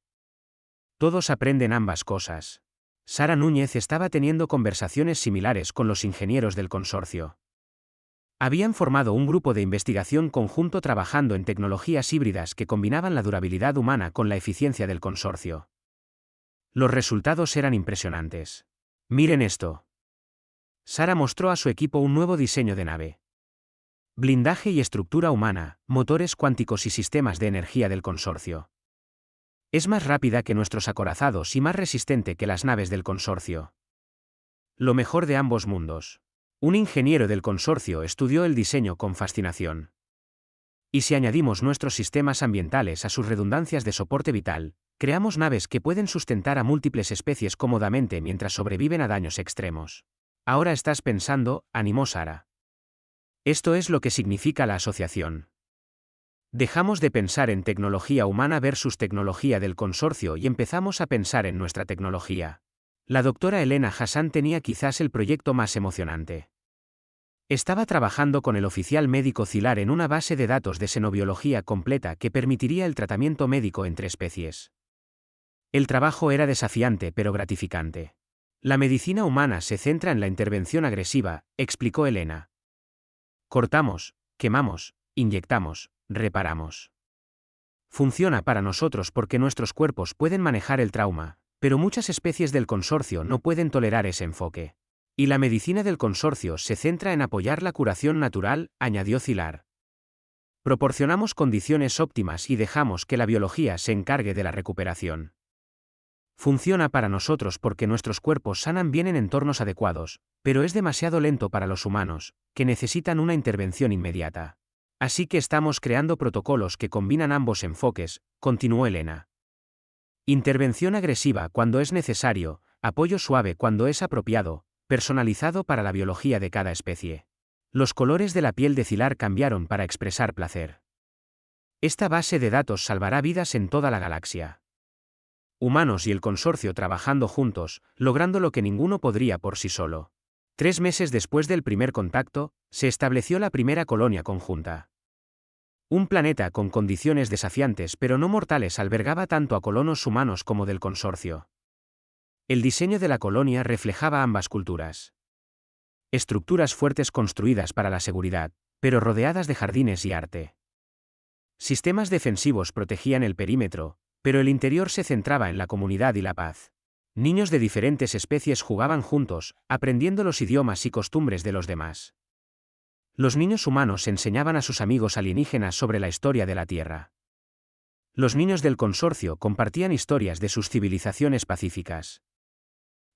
Todos aprenden ambas cosas. Sara Núñez estaba teniendo conversaciones similares con los ingenieros del consorcio. Habían formado un grupo de investigación conjunto trabajando en tecnologías híbridas que combinaban la durabilidad humana con la eficiencia del consorcio. Los resultados eran impresionantes. Miren esto. Sara mostró a su equipo un nuevo diseño de nave. Blindaje y estructura humana, motores cuánticos y sistemas de energía del consorcio. Es más rápida que nuestros acorazados y más resistente que las naves del consorcio. Lo mejor de ambos mundos. Un ingeniero del consorcio estudió el diseño con fascinación. Y si añadimos nuestros sistemas ambientales a sus redundancias de soporte vital, creamos naves que pueden sustentar a múltiples especies cómodamente mientras sobreviven a daños extremos. Ahora estás pensando, animó Sara. Esto es lo que significa la asociación. Dejamos de pensar en tecnología humana versus tecnología del consorcio y empezamos a pensar en nuestra tecnología. La doctora Elena Hassan tenía quizás el proyecto más emocionante. Estaba trabajando con el oficial médico Cilar en una base de datos de xenobiología completa que permitiría el tratamiento médico entre especies. El trabajo era desafiante pero gratificante. La medicina humana se centra en la intervención agresiva, explicó Elena. Cortamos, quemamos, inyectamos, reparamos. Funciona para nosotros porque nuestros cuerpos pueden manejar el trauma, pero muchas especies del consorcio no pueden tolerar ese enfoque. Y la medicina del consorcio se centra en apoyar la curación natural, añadió Cilar. Proporcionamos condiciones óptimas y dejamos que la biología se encargue de la recuperación. Funciona para nosotros porque nuestros cuerpos sanan bien en entornos adecuados, pero es demasiado lento para los humanos, que necesitan una intervención inmediata. Así que estamos creando protocolos que combinan ambos enfoques, continuó Elena. Intervención agresiva cuando es necesario, apoyo suave cuando es apropiado, personalizado para la biología de cada especie. Los colores de la piel de Cilar cambiaron para expresar placer. Esta base de datos salvará vidas en toda la galaxia. Humanos y el consorcio trabajando juntos, logrando lo que ninguno podría por sí solo. 3 meses después del primer contacto, se estableció la primera colonia conjunta. Un planeta con condiciones desafiantes pero no mortales albergaba tanto a colonos humanos como del consorcio. El diseño de la colonia reflejaba ambas culturas. Estructuras fuertes construidas para la seguridad, pero rodeadas de jardines y arte. Sistemas defensivos protegían el perímetro, pero el interior se centraba en la comunidad y la paz. Niños de diferentes especies jugaban juntos, aprendiendo los idiomas y costumbres de los demás. Los niños humanos enseñaban a sus amigos alienígenas sobre la historia de la Tierra. Los niños del consorcio compartían historias de sus civilizaciones pacíficas.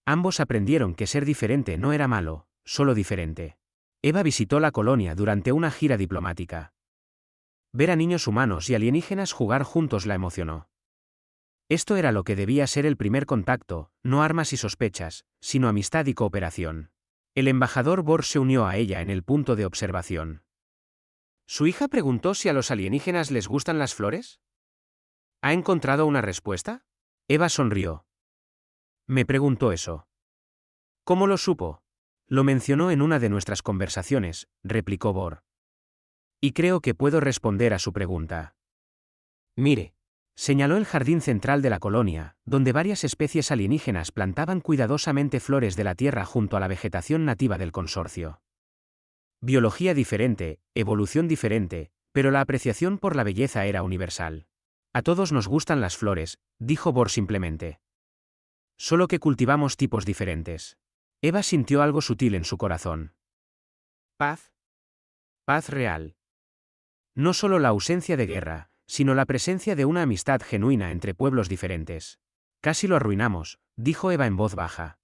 Ambos aprendieron que ser diferente no era malo, solo diferente. Eva visitó la colonia durante una gira diplomática. Ver a niños humanos y alienígenas jugar juntos la emocionó. Esto era lo que debía ser el primer contacto, no armas y sospechas, sino amistad y cooperación. El embajador Bor se unió a ella en el punto de observación. Su hija preguntó si a los alienígenas les gustan las flores. ¿Ha encontrado una respuesta? Eva sonrió. Me preguntó eso. ¿Cómo lo supo? Lo mencionó en una de nuestras conversaciones, replicó Bor. Y creo que puedo responder a su pregunta. Mire. Señaló el jardín central de la colonia, donde varias especies alienígenas plantaban cuidadosamente flores de la tierra junto a la vegetación nativa del consorcio. Biología diferente, evolución diferente, pero la apreciación por la belleza era universal. A todos nos gustan las flores, dijo Bor simplemente. Solo que cultivamos tipos diferentes. Eva sintió algo sutil en su corazón. Paz. Paz real. No solo la ausencia de guerra, sino la presencia de una amistad genuina entre pueblos diferentes. Casi lo arruinamos, dijo Eva en voz baja.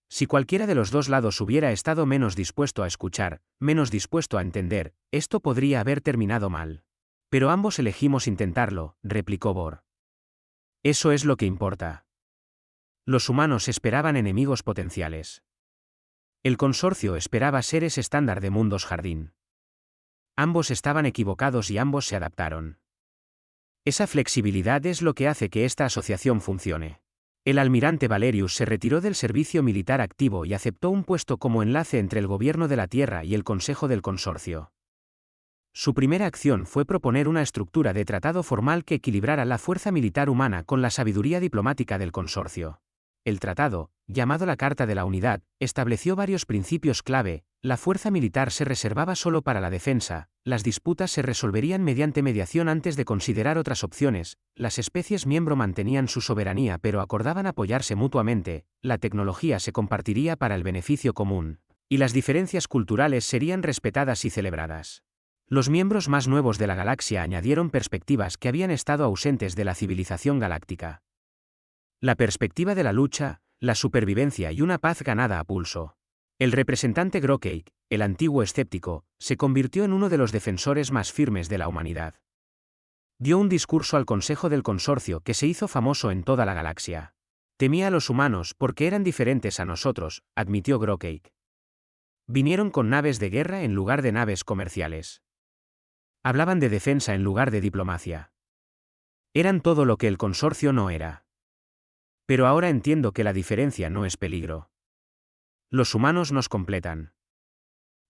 Si cualquiera de los dos lados hubiera estado menos dispuesto a escuchar, menos dispuesto a entender, esto podría haber terminado mal. Pero ambos elegimos intentarlo, replicó Bor. Eso es lo que importa. Los humanos esperaban enemigos potenciales. El consorcio esperaba seres estándar de mundos jardín. Ambos estaban equivocados y ambos se adaptaron. Esa flexibilidad es lo que hace que esta asociación funcione. El almirante Valerius se retiró del servicio militar activo y aceptó un puesto como enlace entre el gobierno de la Tierra y el Consejo del Consorcio. Su primera acción fue proponer una estructura de tratado formal que equilibrara la fuerza militar humana con la sabiduría diplomática del consorcio. El tratado, llamado la Carta de la Unidad, estableció varios principios clave. La fuerza militar se reservaba solo para la defensa, las disputas se resolverían mediante mediación antes de considerar otras opciones, las especies miembro mantenían su soberanía pero acordaban apoyarse mutuamente, la tecnología se compartiría para el beneficio común, y las diferencias culturales serían respetadas y celebradas. Los miembros más nuevos de la galaxia añadieron perspectivas que habían estado ausentes de la civilización galáctica. La perspectiva de la lucha, la supervivencia y una paz ganada a pulso. El representante Grokeyk, el antiguo escéptico, se convirtió en uno de los defensores más firmes de la humanidad. Dio un discurso al Consejo del Consorcio que se hizo famoso en toda la galaxia. Temía a los humanos porque eran diferentes a nosotros, admitió Grokeyk. Vinieron con naves de guerra en lugar de naves comerciales. Hablaban de defensa en lugar de diplomacia. Eran todo lo que el consorcio no era. Pero ahora entiendo que la diferencia no es peligro. Los humanos nos completan.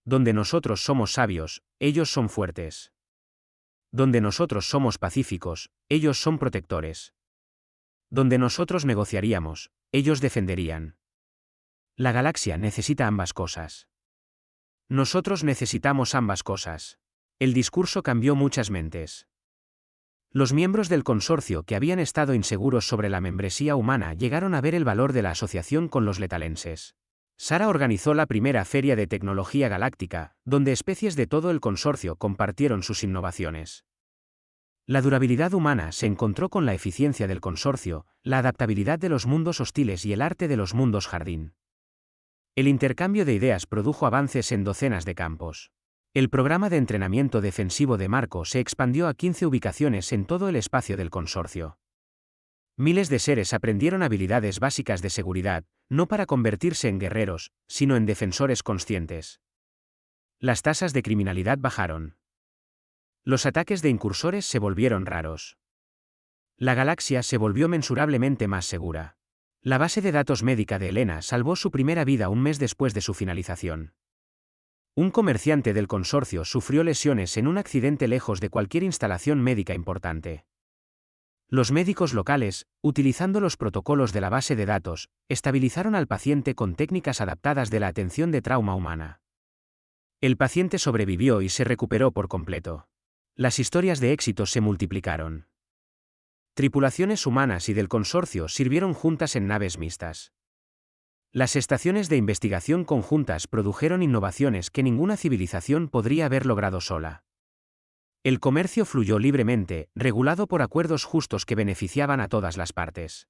Donde nosotros somos sabios, ellos son fuertes. Donde nosotros somos pacíficos, ellos son protectores. Donde nosotros negociaríamos, ellos defenderían. La galaxia necesita ambas cosas. Nosotros necesitamos ambas cosas. El discurso cambió muchas mentes. Los miembros del consorcio que habían estado inseguros sobre la membresía humana llegaron a ver el valor de la asociación con los letalenses. Sara organizó la primera feria de tecnología galáctica, donde especies de todo el consorcio compartieron sus innovaciones. La durabilidad humana se encontró con la eficiencia del consorcio, la adaptabilidad de los mundos hostiles y el arte de los mundos jardín. El intercambio de ideas produjo avances en docenas de campos. El programa de entrenamiento defensivo de Marco se expandió a 15 ubicaciones en todo el espacio del consorcio. Miles de seres aprendieron habilidades básicas de seguridad, no para convertirse en guerreros, sino en defensores conscientes. Las tasas de criminalidad bajaron. Los ataques de incursores se volvieron raros. La galaxia se volvió mensurablemente más segura. La base de datos médica de Helena salvó su primera vida un mes después de su finalización. Un comerciante del consorcio sufrió lesiones en un accidente lejos de cualquier instalación médica importante. Los médicos locales, utilizando los protocolos de la base de datos, estabilizaron al paciente con técnicas adaptadas de la atención de trauma humana. El paciente sobrevivió y se recuperó por completo. Las historias de éxito se multiplicaron. Tripulaciones humanas y del consorcio sirvieron juntas en naves mixtas. Las estaciones de investigación conjuntas produjeron innovaciones que ninguna civilización podría haber logrado sola. El comercio fluyó libremente, regulado por acuerdos justos que beneficiaban a todas las partes.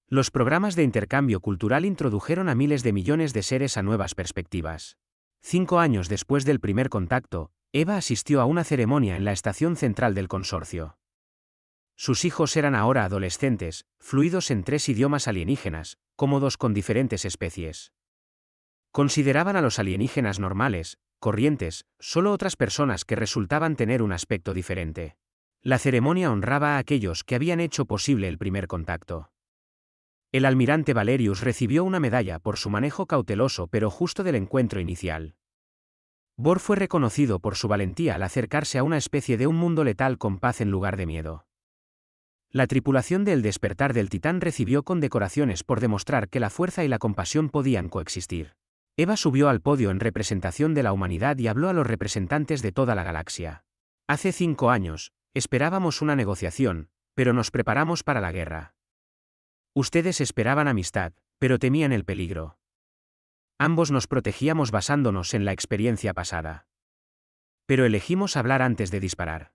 Los programas de intercambio cultural introdujeron a miles de millones de seres a nuevas perspectivas. 5 años después del primer contacto, Eva asistió a una ceremonia en la estación central del consorcio. Sus hijos eran ahora adolescentes, fluidos en 3 idiomas alienígenas, cómodos con diferentes especies. Consideraban a los alienígenas normales, corrientes, solo otras personas que resultaban tener un aspecto diferente. La ceremonia honraba a aquellos que habían hecho posible el primer contacto. El almirante Valerius recibió una medalla por su manejo cauteloso pero justo del encuentro inicial. Bor fue reconocido por su valentía al acercarse a una especie de un mundo letal con paz en lugar de miedo. La tripulación del Despertar del Titán recibió condecoraciones por demostrar que la fuerza y la compasión podían coexistir. Eva subió al podio en representación de la humanidad y habló a los representantes de toda la galaxia. Hace 5 años, esperábamos una negociación, pero nos preparamos para la guerra. Ustedes esperaban amistad, pero temían el peligro. Ambos nos protegíamos basándonos en la experiencia pasada. Pero elegimos hablar antes de disparar.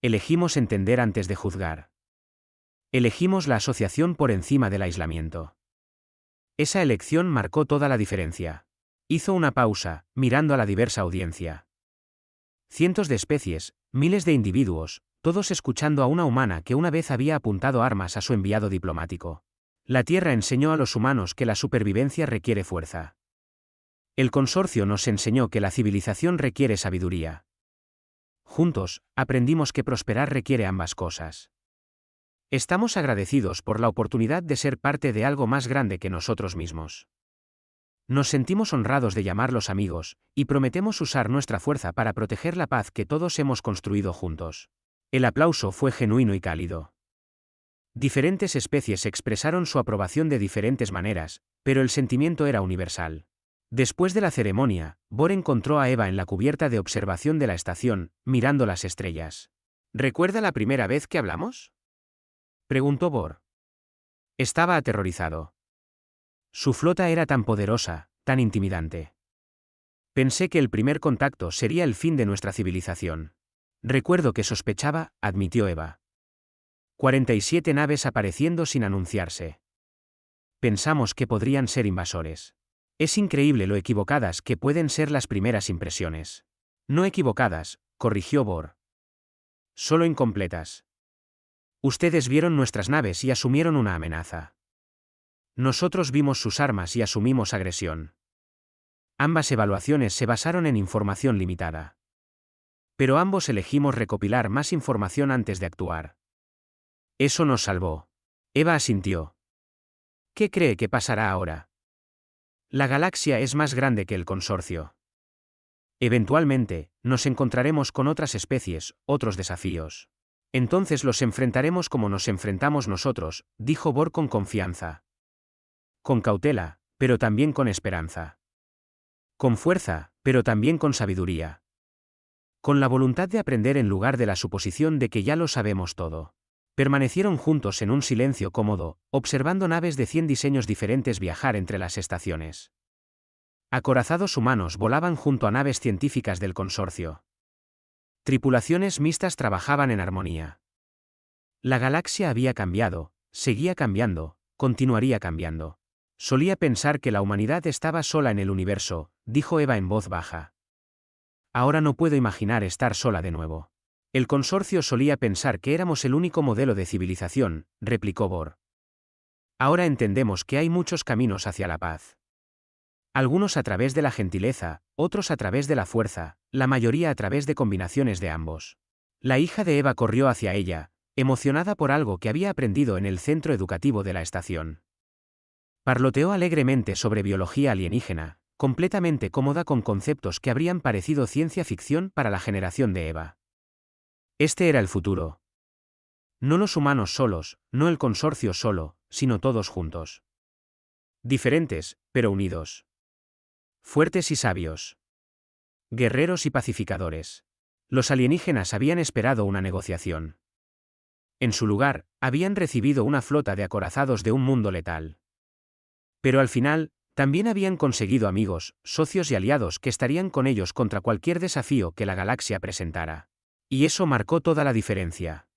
Elegimos entender antes de juzgar. Elegimos la asociación por encima del aislamiento. Esa elección marcó toda la diferencia. Hizo una pausa, mirando a la diversa audiencia. Cientos de especies, miles de individuos, todos escuchando a una humana que una vez había apuntado armas a su enviado diplomático. La Tierra enseñó a los humanos que la supervivencia requiere fuerza. El consorcio nos enseñó que la civilización requiere sabiduría. Juntos, aprendimos que prosperar requiere ambas cosas. Estamos agradecidos por la oportunidad de ser parte de algo más grande que nosotros mismos. Nos sentimos honrados de llamarlos amigos, y prometemos usar nuestra fuerza para proteger la paz que todos hemos construido juntos. El aplauso fue genuino y cálido. Diferentes especies expresaron su aprobación de diferentes maneras, pero el sentimiento era universal. Después de la ceremonia, Bor encontró a Eva en la cubierta de observación de la estación, mirando las estrellas. ¿Recuerda la primera vez que hablamos?, preguntó Bor. Estaba aterrorizado. Su flota era tan poderosa, tan intimidante. Pensé que el primer contacto sería el fin de nuestra civilización. Recuerdo que sospechaba, admitió Eva. 47 naves apareciendo sin anunciarse. Pensamos que podrían ser invasores. Es increíble lo equivocadas que pueden ser las primeras impresiones. No equivocadas, corrigió Bor. Solo incompletas. Ustedes vieron nuestras naves y asumieron una amenaza. Nosotros vimos sus armas y asumimos agresión. Ambas evaluaciones se basaron en información limitada. Pero ambos elegimos recopilar más información antes de actuar. Eso nos salvó. Eva asintió. ¿Qué cree que pasará ahora? La galaxia es más grande que el consorcio. Eventualmente, nos encontraremos con otras especies, otros desafíos. Entonces los enfrentaremos como nos enfrentamos nosotros, dijo Bor con confianza. Con cautela, pero también con esperanza. Con fuerza, pero también con sabiduría. Con la voluntad de aprender en lugar de la suposición de que ya lo sabemos todo. Permanecieron juntos en un silencio cómodo, observando naves de 100 diseños diferentes viajar entre las estaciones. Acorazados humanos volaban junto a naves científicas del consorcio. Tripulaciones mixtas trabajaban en armonía. La galaxia había cambiado, seguía cambiando, continuaría cambiando. Solía pensar que la humanidad estaba sola en el universo, dijo Eva en voz baja. Ahora no puedo imaginar estar sola de nuevo. El consorcio solía pensar que éramos el único modelo de civilización, replicó Bor. Ahora entendemos que hay muchos caminos hacia la paz. Algunos a través de la gentileza, otros a través de la fuerza, la mayoría a través de combinaciones de ambos. La hija de Eva corrió hacia ella, emocionada por algo que había aprendido en el centro educativo de la estación. Parloteó alegremente sobre biología alienígena, completamente cómoda con conceptos que habrían parecido ciencia ficción para la generación de Eva. Este era el futuro. No los humanos solos, no el consorcio solo, sino todos juntos. Diferentes, pero unidos. Fuertes y sabios. Guerreros y pacificadores. Los alienígenas habían esperado una negociación. En su lugar, habían recibido una flota de acorazados de un mundo letal. Pero al final, también habían conseguido amigos, socios y aliados que estarían con ellos contra cualquier desafío que la galaxia presentara. Y eso marcó toda la diferencia.